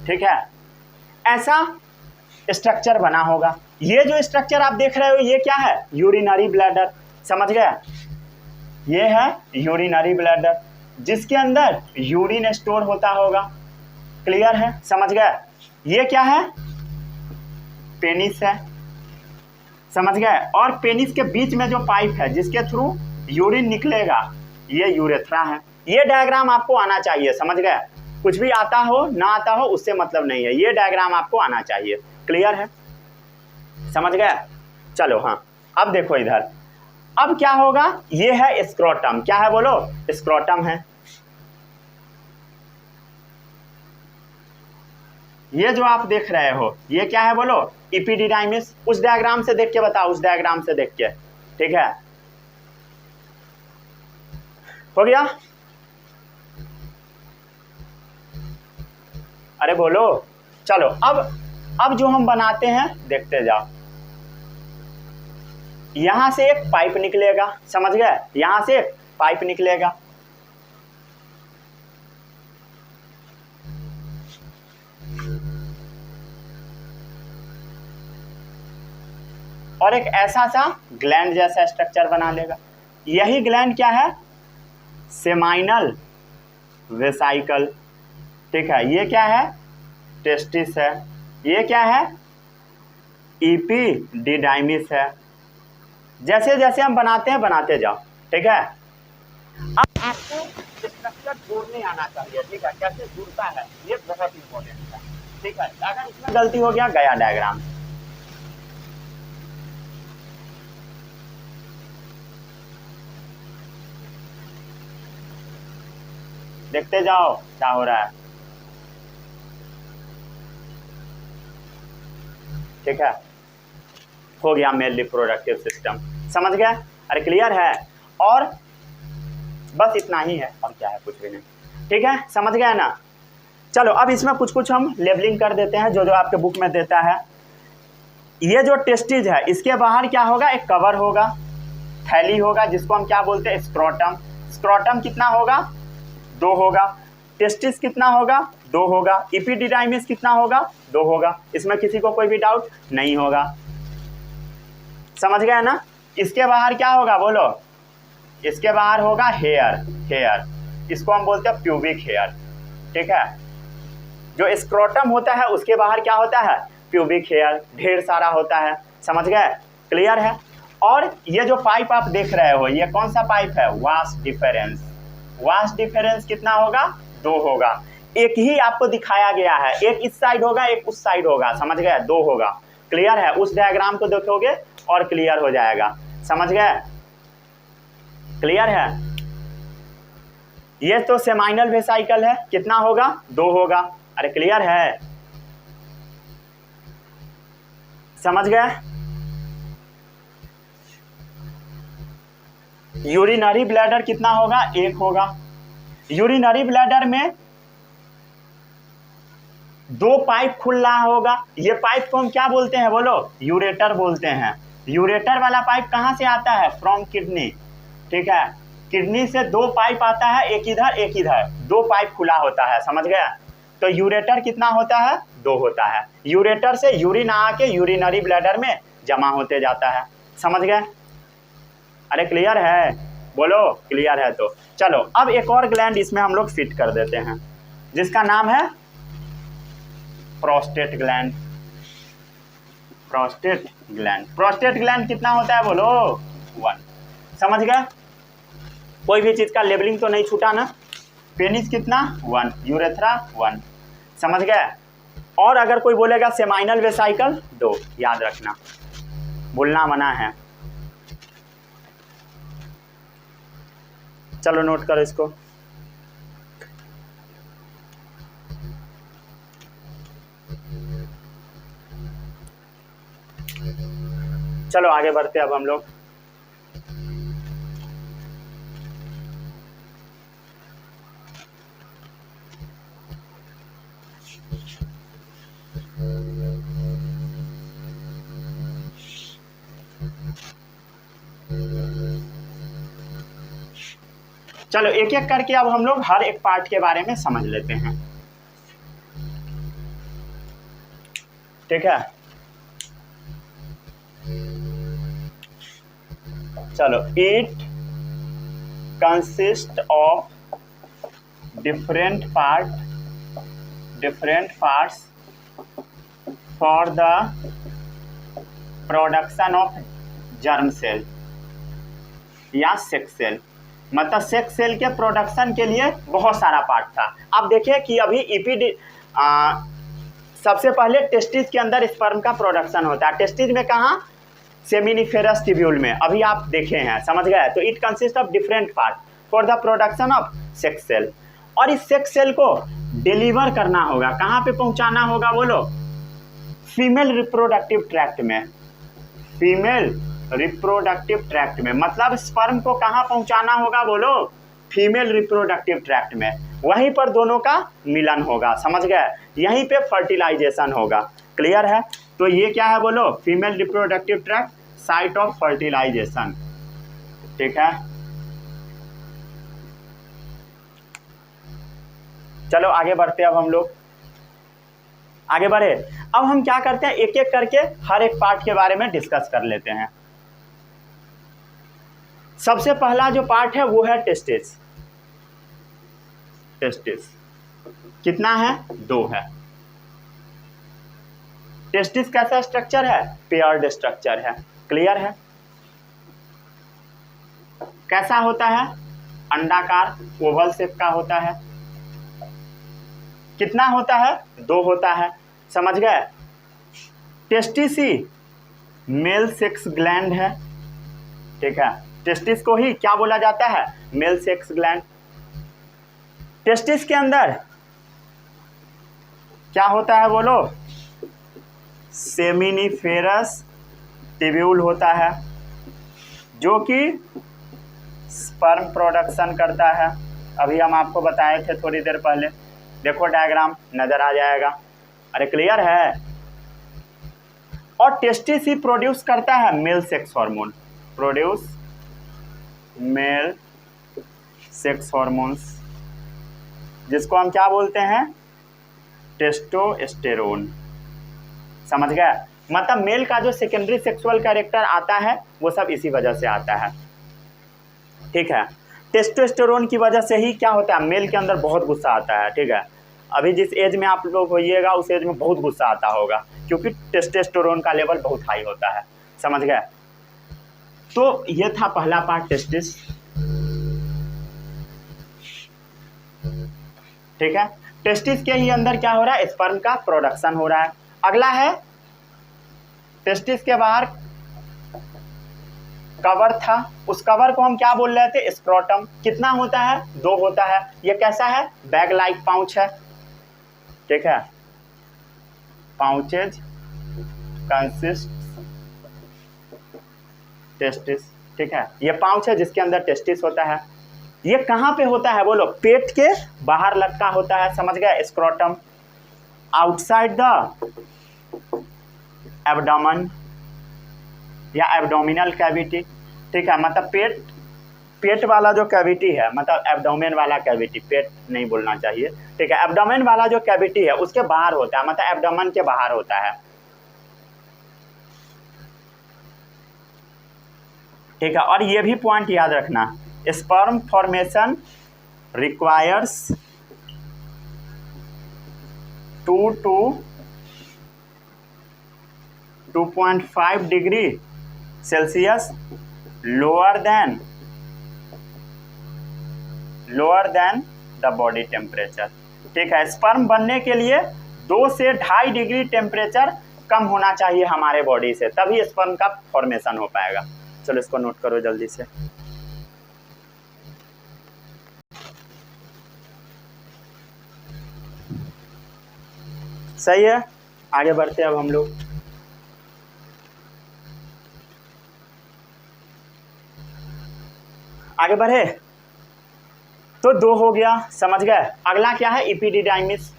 ठीक है, ऐसा स्ट्रक्चर बना होगा। ये जो स्ट्रक्चर आप देख रहे हो ये क्या है? यूरिनरी ब्लैडर, समझ गए? ये है यूरिनरी ब्लैडर जिसके अंदर यूरिन स्टोर होता होगा। क्लियर है? समझ गए? ये क्या है? पेनिस है, समझ गए? और पेनिस के बीच में जो पाइप है जिसके थ्रू यूरिन निकलेगा ये यूरेथ्रा है। ये डायग्राम आपको आना चाहिए, समझ गए? कुछ भी आता हो ना आता हो उससे मतलब नहीं है, ये डायग्राम आपको आना चाहिए। क्लियर है? समझ गए? चलो हाँ, अब देखो इधर, अब क्या होगा? ये है स्क्रोटम। क्या है बोलो? स्क्रोटम है। ये जो आप देख रहे हो ये क्या है बोलो? इपिडिडाइमिस। उस डायग्राम से देख के बताओ, उस डायग्राम से देख के, ठीक है? हो गया? अरे बोलो। चलो अब जो हम बनाते हैं देखते जाओ। यहां से एक पाइप निकलेगा, समझ गए? यहां से एक पाइप निकलेगा, और एक ऐसा सा ग्लैंड जैसा स्ट्रक्चर बना लेगा। यही ग्लैंड क्या है? Seminal vesicle. ठीक है, ये क्या है? टेस्टिस है। ये क्या है? एपिडिडाइमिस है। जैसे जैसे हम बनाते हैं बनाते जाओ। ठीक है, अब आपको स्ट्रक्चर जोड़ने आना चाहिए। ठीक है, कैसे जुड़ता है ये बहुत इंपॉर्टेंट है। ठीक है, अगर इसमें गलती हो गया डायग्राम। देखते जाओ क्या हो रहा है। ठीक है, हो गया मेल रिप्रोडक्टिव सिस्टम। समझ गए? अरे क्लियर है? और बस इतना ही है, और क्या है? कुछ भी नहीं। ठीक है, समझ गए ना? चलो अब इसमें कुछ कुछ हम लेबलिंग कर देते हैं जो जो आपके बुक में देता है। ये जो टेस्टिज है इसके बाहर क्या होगा? एक कवर होगा, थैली होगा, जिसको हम क्या बोलते हैं? स्क्रोटम। स्क्रोटम कितना होगा? 2 होगा। टेस्टिस कितना होगा? 2 होगा। एपिडिडाइमिस कितना होगा? 2 होगा। इसमें किसी को कोई भी डाउट नहीं होगा। समझ गए ना? इसके बाहर क्या होगा बोलो? इसके बाहर होगा हेयर। हेयर, इसको हम बोलते हैं प्यूबिक हेयर। ठीक है, जो स्क्रोटम होता है उसके बाहर क्या होता है? प्यूबिक हेयर ढेर सारा होता है। समझ गए? क्लियर है? और ये जो पाइप आप देख रहे हो ये कौन सा पाइप है? Vas deferens. वास डिफरेंस कितना होगा? 2 होगा। एक ही आपको दिखाया गया है, एक इस साइड होगा एक उस साइड होगा। समझ गए? 2 होगा। क्लियर है? उस डायग्राम को देखोगे और क्लियर हो जाएगा। समझ गए? क्लियर है? ये तो सेमाइनल वेसाइकल है, कितना होगा? 2 होगा। अरे क्लियर है? समझ गए? यूरिनरी ब्लैडर कितना होगा? 1 होगा। यूरिनरी ब्लैडर में 2 पाइप खुल रहा होगा। ये पाइप को हम क्या बोलते हैं बोलो? यूरेटर बोलते हैं। यूरेटर वाला पाइप कहाँ से आता है? From kidney. ठीक है, किडनी से 2 पाइप आता है, एक इधर एक इधर, 2 पाइप खुला होता है। समझ गया? तो यूरेटर कितना होता है? 2 होता है। यूरेटर से यूरिन आके यूरिनरी ब्लैडर में जमा होते जाता है। समझ गए? अरे क्लियर है? बोलो क्लियर है। तो चलो अब एक और ग्लैंड इसमें हम लोग फिट कर देते हैं जिसका नाम है prostate gland. Prostate gland. Prostate gland कितना होता है बोलो? 1। समझ गए? कोई भी चीज का लेबलिंग तो नहीं छूटा ना? पेनिस कितना? 1। यूरेथ्रा 1। समझ गए? और अगर कोई बोलेगा सेमाइनल वेसाइकल 2, याद रखना, बोलना मना है। चलो नोट करो इसको। चलो आगे बढ़ते अब हम लोग। चलो एक एक करके अब हम लोग हर एक पार्ट के बारे में समझ लेते हैं। ठीक है, चलो। It consist of different parts for the production of germ cell या सेक्स सेल। मतलब सेक्स सेल के प्रोडक्शन के लिए बहुत सारा पार्ट था। अब देखिए कि अभी सबसे पहले टेस्टिस के अंदर स्पर्म का प्रोडक्शन होता है। टेस्टिस में कहाँ? सेमिनिफेरस ट्यूब्यूल में, अभी आप देखे हैं। समझ गए? तो it consist of different part for the production of sex cell. और इस सेक्स सेल को डिलीवर करना होगा, कहाँ पे पहुंचाना होगा बोलो? फीमेल रिप्रोडक्टिव ट्रैक्ट में। फीमेल रिप्रोडक्टिव ट्रैक्ट में, मतलब स्पर्म को कहाँ पहुंचाना होगा बोलो? फीमेल रिप्रोडक्टिव ट्रैक्ट में। वहीं पर दोनों का मिलन होगा। समझ गए? यहीं पे फर्टिलाइजेशन होगा। क्लियर है? तो ये क्या है बोलो? Female reproductive tract, site of fertilisation. ठीक है, चलो आगे बढ़ते अब हम लोग। आगे बढ़े। अब हम क्या करते हैं, एक एक करके हर एक पार्ट के बारे में डिस्कस कर लेते हैं। सबसे पहला जो पार्ट है वो है टेस्टिस। टेस्टिस कितना है, 2 है। टेस्टिस कैसा स्ट्रक्चर है, पेयर्ड स्ट्रक्चर है। क्लियर है। कैसा होता है, अंडाकार ओवल शेप का होता है। कितना होता है, 2 होता है। समझ गए। टेस्टिस ही मेल सेक्स ग्लैंड है। ठीक है, टेस्टिस को ही क्या बोला जाता है, मेल सेक्स ग्लैंड। टेस्टिस के अंदर क्या होता है बोलो, सेमिनिफेरस टिब्यूल होता है जो कि स्पर्म प्रोडक्शन करता है। अभी हम आपको बताए थे थोड़ी देर पहले, देखो डायग्राम नजर आ जाएगा। अरे क्लियर है। और टेस्टिस ही प्रोड्यूस करता है male sex hormone, produce male sex hormones, जिसको हम क्या बोलते हैं, टेस्टोस्टेरोन। समझ गए। मतलब मेल का जो सेकेंडरी सेक्सुअल कैरेक्टर आता है वो सब इसी वजह से आता है। ठीक है, टेस्टोस्टेरोन की वजह से ही क्या होता है, मेल के अंदर बहुत गुस्सा आता है। ठीक है, अभी जिस एज में आप लोग होइएगा उस एज में बहुत गुस्सा आता होगा, क्योंकि टेस्टोस्टेरोन का लेवल बहुत हाई होता है। समझ गए। तो ये था पहला पार्ट, टेस्टिस। ठीक है, टेस्टिस के ही अंदर क्या हो रहा है, स्पर्म का प्रोडक्शन हो रहा है। अगला है, टेस्टिस के बाहर कवर था, उस कवर को हम क्या बोल रहे थे, स्क्रोटम। कितना होता है, 2 होता है। ये कैसा है, बैग लाइक पाउच है। ठीक है, पाउचेज कंसिस्ट टेस्टिस। ठीक है, ये पाउच है जिसके अंदर टेस्टिस होता है। ये कहाँ पे होता है बोलो, पेट के बाहर लटका होता है। समझ गए, स्क्रोटम आउटसाइड द एब्डोमेन या एब्डोमिनल कैविटी। ठीक है, मतलब पेट वाला जो कैविटी है, मतलब एब्डोमेन वाला कैविटी, पेट नहीं बोलना चाहिए। ठीक है, एब्डोमेन वाला जो कैविटी है उसके बाहर होता है, मतलब एब्डोमेन के बाहर होता है। ठीक है, और ये भी पॉइंट याद रखना, sperm formation requires 2 to 2.5 degree Celsius lower than the body temperature. ठीक है, स्पर्म बनने के लिए 2 से 2.5 डिग्री टेम्परेचर कम होना चाहिए हमारे बॉडी से, तभी स्पर्म का फॉर्मेशन हो पाएगा। चलो इसको नोट करो जल्दी से। सही है, आगे बढ़ते हैं अब हम लोग। आगे बढ़े तो 2 हो गया, समझ गए। अगला क्या है, इपिडिडाइमिस।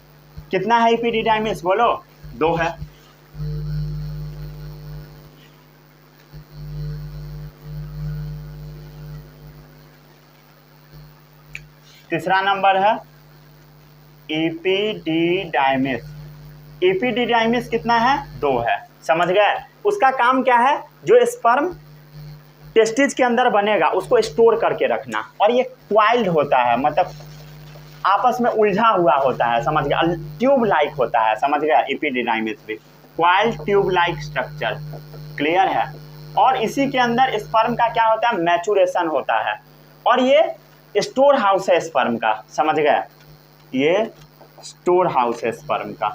कितना है इपिडिडाइमिस बोलो, 2 है। तीसरा नंबर है इपिडिडाइमिस। इपिडिडाइमिस कितना है, 2 है। समझ गए। उसका काम क्या है, जो स्पर्म टेस्टिस के अंदर बनेगा उसको स्टोर करके रखना। और ये क्वाइल्ड होता है, मतलब आपस में उलझा हुआ होता है। समझ गए, ट्यूब लाइक होता है। समझ गया, इपिडिडाइमिस भी coiled tube like structure. Clear है। और इसी के अंदर स्पर्म का क्या होता है, मैचुरेशन होता है। और ये स्टोर हाउस है स्पर्म का। समझ गए, ये स्टोर हाउस है स्पर्म का।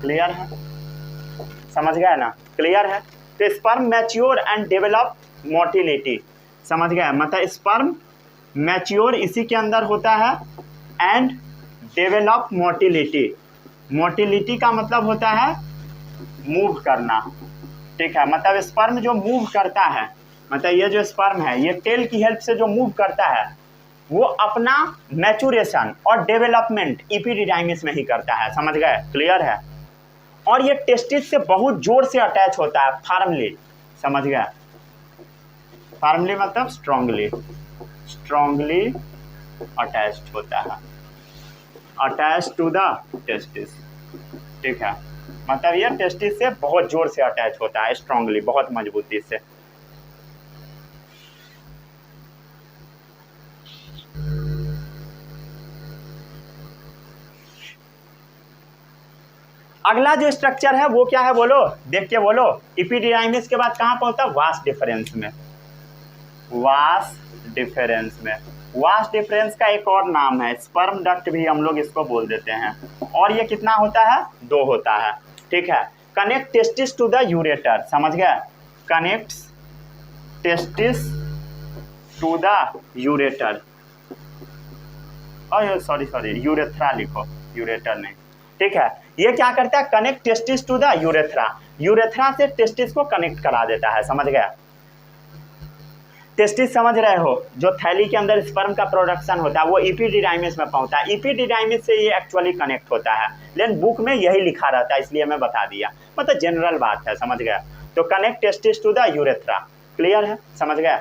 क्लियर है, समझ गए ना, क्लियर है। तो sperm mature and develop motility. समझ गए, मतलब स्पर्म मैच्योर इसी के अंदर होता है एंड डेवलप मोटिलिटी। मोटिलिटी का मतलब होता है मूव करना। ठीक है, मतलब स्पर्म जो मूव करता है, मतलब ये जो स्पर्म है ये टेल की हेल्प से जो मूव करता है वो अपना मैचुरेशन और डेवलपमेंट इपिडिडाइमिस में ही करता है। समझ गए, क्लियर है। और ये टेस्टिस से बहुत जोर से अटैच होता है, फार्मली। समझ गया, फार्मली मतलब स्ट्रांगली अटैच्ड होता है। अटैच टू द टेस्टिस, ठीक है, मतलब ये टेस्टिस से बहुत जोर से अटैच होता है, स्ट्रांगली, बहुत मजबूती से। अगला जो स्ट्रक्चर है वो क्या है बोलो, देख के बोलो। इपिडिडाइमिस के बाद कहाँ पहुंचता है, वास डिफरेंस में, वास डिफरेंस में। वास डिफरेंस का एक और नाम है स्पर्म डक्ट भी हम लोग इसको बोल देते हैं। और ये कितना होता है, 2 होता है, ठीक है। Connect testis to the ureter, समझ गए, connect testis to the ureter, sorry urethra लिखो, यूरेटर नहीं, ठीक है। ये क्या करता है, connect testis to the urethra, urethra से टेस्टिस को कनेक्ट करा देता है, समझ गया। टेस्टिस समझ रहे हो, जो थैली के अंदर स्पर्म का प्रोडक्शन होता है वो इपिडिडाइमिस में पहुंचता है, इपिडिडाइमिस से ये एक्चुअली कनेक्ट होता है, लेकिन बुक में यही लिखा रहता है इसलिए मैं बता दिया, मतलब जनरल बात है, समझ गया। तो connect testis to the urethra, clear है, समझ गया।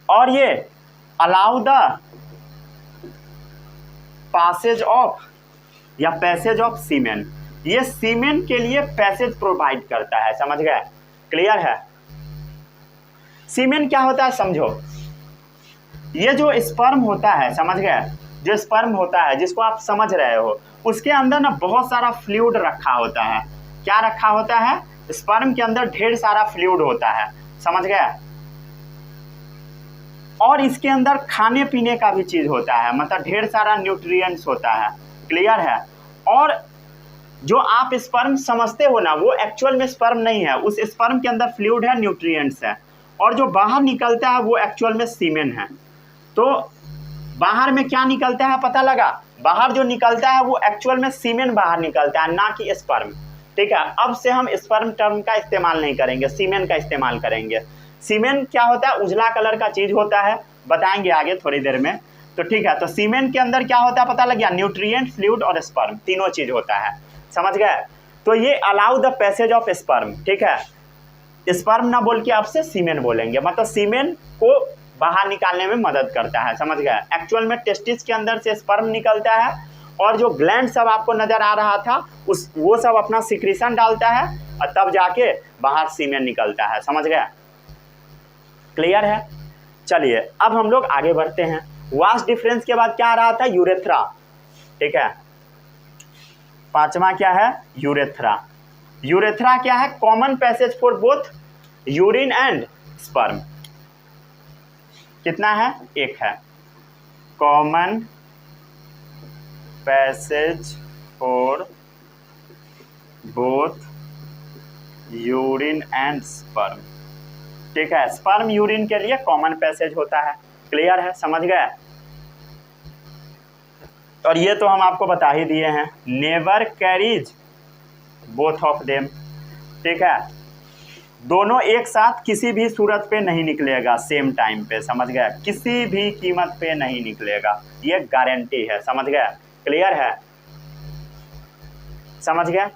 और ये अलाउ द पासेज ऑफ या पैसेज ऑफ सीमेन, ये सीमेन के लिए पैसेज प्रोवाइड करता है, समझ गए, क्लियर है। सीमेन क्या होता है समझो, ये जो स्पर्म होता है, समझ गए, जो स्पर्म होता है जिसको आप समझ रहे हो, उसके अंदर ना बहुत सारा फ्लूइड रखा होता है। क्या रखा होता है, स्पर्म के अंदर ढेर सारा फ्लूइड होता है, समझ गए। और इसके अंदर खाने पीने का भी चीज होता है, मतलब ढेर सारा न्यूट्रिएंट्स होता है, क्लियर है। और जो आप स्पर्म समझते हो ना, वो एक्चुअल में स्पर्म नहीं है, उस स्पर्म के अंदर फ्लूइड है, न्यूट्रिएंट्स है, और जो बाहर निकलता है वो एक्चुअल में सीमेन है। तो बाहर में क्या निकलता है पता लगा, बाहर जो निकलता है वो एक्चुअल में सीमेन बाहर निकलता है, ना कि स्पर्म, ठीक है। अब से हम स्पर्म टर्म का इस्तेमाल नहीं करेंगे, सीमेन का इस्तेमाल करेंगे। सीमेन क्या होता है, उजला कलर का चीज होता है, बताएंगे आगे थोड़ी देर में, तो ठीक है। तो सीमेन के अंदर क्या होता है पता लग गया, न्यूट्रिएंट, फ्लूइड और स्पर्म, तीनों चीज होता है, समझ गए। तो ये allow the passage of sperm, ठीक है, स्पर्म ना बोल के आपसे सीमेन बोलेंगे, मतलब सीमेन को बाहर निकालने में मदद करता है, समझ गए। एक्चुअल में टेस्टिस के अंदर से स्पर्म निकलता है, और जो ग्लैंड सब आपको नजर आ रहा था वो सब अपना सिक्रीशन डालता है, और तब जाके बाहर सीमेन निकलता है, समझ गए, क्लियर है। चलिए अब हम लोग आगे बढ़ते हैं। वास डिफरेंस के बाद क्या आ रहा था, यूरेथ्रा, ठीक है। 5वां क्या है, यूरेथ्रा। यूरेथ्रा क्या है, common passage for both urine and sperm, कितना है, 1 है, common passage for both urine and sperm, ठीक है। स्पर्म यूरिन के लिए कॉमन पैसेज होता है, क्लियर है, समझ गए। और ये तो हम आपको बता ही दिए हैं, never carries both of them, ठीक है, दोनों एक साथ किसी भी सूरत पे नहीं निकलेगा सेम टाइम पे, समझ गए, किसी भी कीमत पे नहीं निकलेगा, ये गारंटी है, समझ गए, क्लियर है, समझ गए,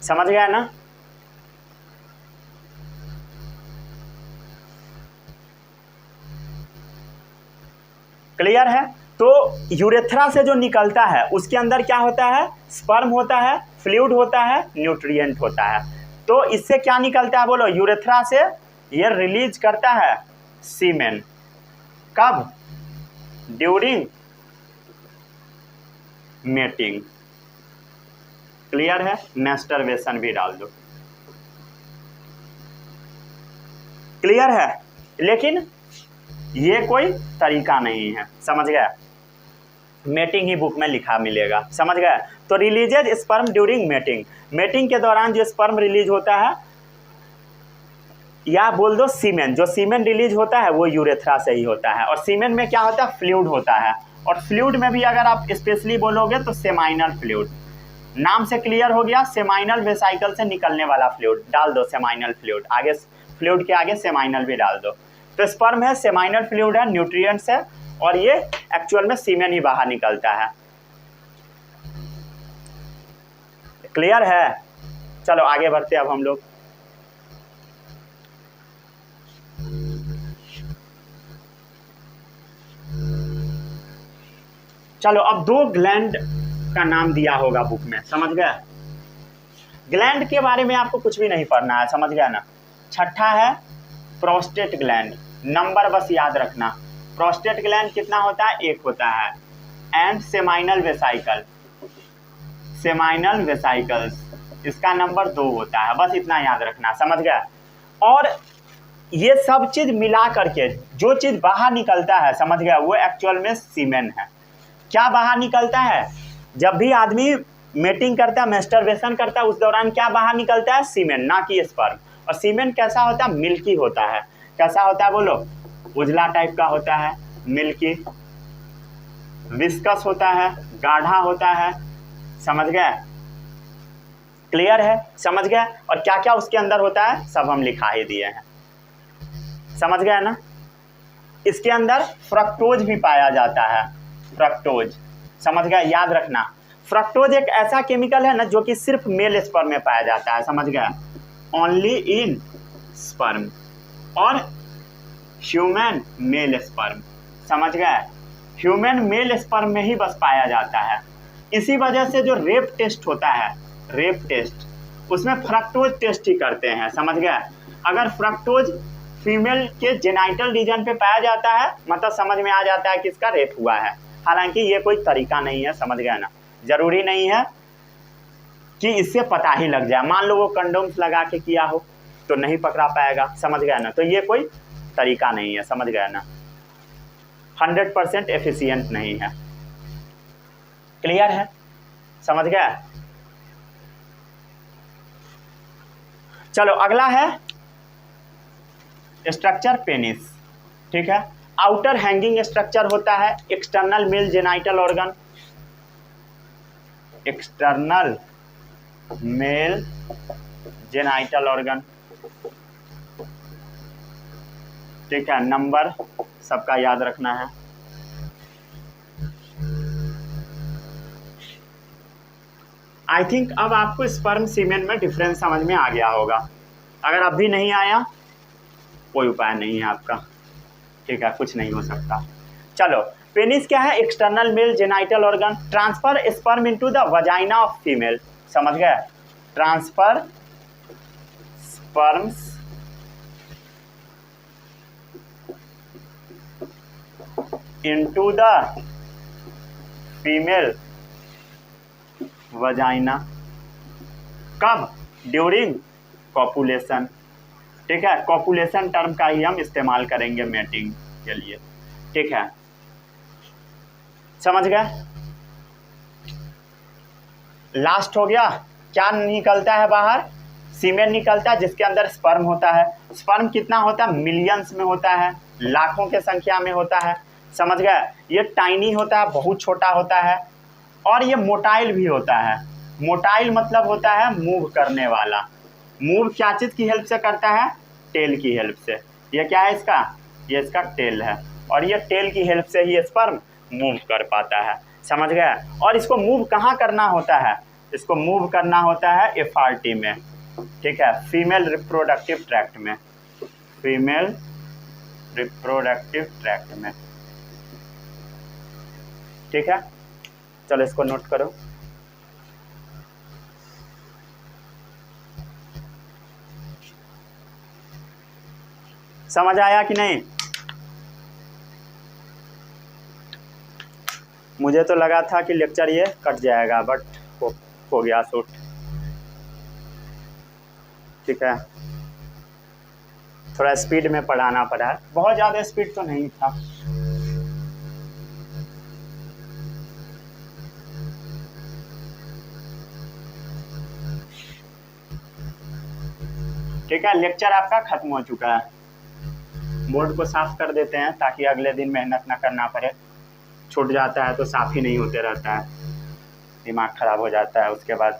समझ गया ना। क्लियर है। तो यूरेथ्रा से जो निकलता है उसके अंदर क्या होता है, स्पर्म होता है, फ्लूइड होता है, न्यूट्रिएंट होता है। तो इससे क्या निकलता है बोलो, यूरेथ्रा से ये रिलीज करता है सीमेन, कब, ड्यूरिंग मेटिंग, क्लियर है, मैस्टरबेशन भी डाल दो, क्लियर है। लेकिन ये कोई तरीका नहीं है, समझ गया, मेटिंग ही बुक में लिखा मिलेगा, समझ गया। तो releases sperm during mating, mating के दौरान जो स्पर्म रिलीज होता है, या बोल दो सीमेन, जो सीमेन रिलीज होता है वो यूरेथ्रा से ही होता है। और सीमेन में क्या होता है, फ्लूइड होता है, और फ्लूइड में भी अगर आप स्पेशली बोलोगे तो सेमाइनल फ्लूइड, नाम से क्लियर हो गया, सेमाइनल वेसाइकल से निकलने वाला फ्लूइड डाल दो, सेमाइनल फ्लूइड, आगे फ्लूइड के आगे सेमाइनल भी डाल दो। तो स्पर्म है, सेमाइनल फ्लूइड है, न्यूट्रिएंट्स है, और ये एक्चुअल में सीमेन ही बाहर निकलता है, क्लियर है। चलो आगे बढ़ते हैं अब हम लोग। चलो अब 2 ग्लैंड का नाम दिया होगा बुक में, समझ गए। ग्लैंड के बारे में आपको कुछ भी नहीं पढ़ना है, समझ गया ना। छठा है प्रोस्टेट ग्लैंड, नंबर बस याद रखना। प्रोस्टेट ग्लैंड कितना होता है, 1 होता है। And seminal vesicle, seminal vesicles इसका नंबर 2 होता है, बस इतना याद रखना, समझ गया। और ये सब चीज मिला करके जो चीज बाहर निकलता है, समझ गया, वो एक्चुअल में सीमेन है। क्या बाहर निकलता है, जब भी आदमी मेटिंग करता है, मैस्टरबेशन करता है, उस दौरान क्या बाहर निकलता है, सीमेन, ना कि स्पर्म। और सीमेन कैसा होता है, मिल्की होता है। कैसा होता है बोलो, उजला टाइप का होता है, मिल्की, विस्कस होता है, गाढ़ा होता है, समझ गए, क्लियर है, समझ गए। और क्या क्या उसके अंदर होता है सब हम लिखा ही दिए हैं, समझ गए ना। इसके अंदर फ्रक्टोज भी पाया जाता है, फ्रक्टोज, समझ गए, याद रखना। फ्रक्टोज एक ऐसा केमिकल है ना जो कि सिर्फ मेल स्पर्म में पाया जाता है, समझ गए, ओनली इन स्पर्म और ह्यूमन मेल स्पर्म, समझ गए, ह्यूमन मेल स्पर्म में ही बस पाया जाता है। इसी वजह से जो रेप टेस्ट होता है, रेप टेस्ट, उसमें फ्रक्टोज टेस्ट ही करते हैं, समझ गए। अगर फ्रक्टोज फीमेल के जेनाइटल रीजन पे पाया जाता है, मतलब समझ में आ जाता है कि इसका रेप हुआ है। हालांकि ये कोई तरीका नहीं है, समझ गए ना, जरूरी नहीं है कि इससे पता ही लग जाए। मान लो वो कंडोम्स लगा के किया हो तो नहीं पकड़ा पाएगा, समझ गए ना। तो ये कोई तरीका नहीं है, समझ गए ना, 100% एफिशिएंट नहीं है, क्लियर है, समझ गए। चलो अगला है स्ट्रक्चर पेनिस, ठीक है। आउटर हैंगिंग स्ट्रक्चर होता है external mail genital organ, external mail genital organ, ठीक है। नंबर सबका याद रखना है। आई थिंक अब आपको स्पर्म सीमेन में डिफरेंस समझ में आ गया होगा। अगर अब भी नहीं आया कोई उपाय नहीं है आपका, ठीक है, कुछ नहीं हो सकता। चलो पेनिस क्या है, external mail genital organ, transfer sperm into the vagina of female, समझ गए, transfer sperms into the female vagina, कब, ड्यूरिंग कॉपुलेशन, ठीक है। कॉपुलेशन टर्म का ही हम इस्तेमाल करेंगे मेटिंग के लिए, ठीक है, समझ गए। लास्ट हो गया, क्या निकलता है बाहर, सीमेन निकलता है जिसके अंदर स्पर्म होता है। स्पर्म कितना होता है, मिलियंस में होता है, लाखों के संख्या में होता है, समझ गए। ये टाइनी होता है, बहुत छोटा होता है, और ये मोटाइल भी होता है। मोटाइल मतलब होता है मूव करने वाला। मूव क्या चीज की हेल्प से करता है, टेल की हेल्प से। ये क्या है इसका, ये इसका टेल है, और ये टेल की हेल्प से ही स्पर्म मूव कर पाता है, समझ गए। और इसको मूव कहाँ करना होता है, इसको मूव करना होता है एफआरटी में, ठीक है, फीमेल रिप्रोडक्टिव ट्रैक्ट में, फीमेल रिप्रोडक्टिव ट्रैक्ट में, ठीक है। चलो इसको नोट करो। समझ आया कि नहीं, मुझे तो लगा था कि लेक्चर ये कट जाएगा, बट हो गया शूट, ठीक है। थोड़ा स्पीड में पढ़ाना पड़ा है, बहुत ज़्यादा स्पीड तो नहीं था। ठीक है, लेक्चर आपका खत्म हो चुका है। बोर्ड को साफ कर देते हैं ताकि अगले दिन मेहनत ना करना पड़े। छूट जाता है तो साफ ही नहीं होते रहता है, दिमाग खराब हो जाता है उसके बाद।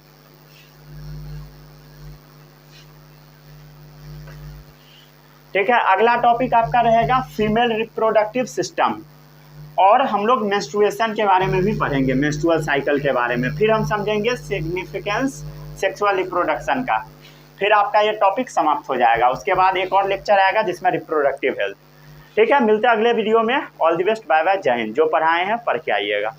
ठीक है, अगला टॉपिक आपका रहेगा फीमेल रिप्रोडक्टिव सिस्टम, और हम लोग मेंस्ट्रुएशन के बारे में भी पढ़ेंगे, मेंस्ट्रुअल साइकिल के बारे में। फिर हम समझेंगे सिग्निफिकेंस सेक्सुअल रिप्रोडक्शन का, फिर आपका ये टॉपिक समाप्त हो जाएगा। उसके बाद एक और लेक्चर आएगा जिसमें रिप्रोडक्टिव हेल्थ। ठीक है, मिलते हैं अगले वीडियो में। All the best, bye bye, जय हिंद। जो पढ़ाए हैं पढ़ के आइएगा।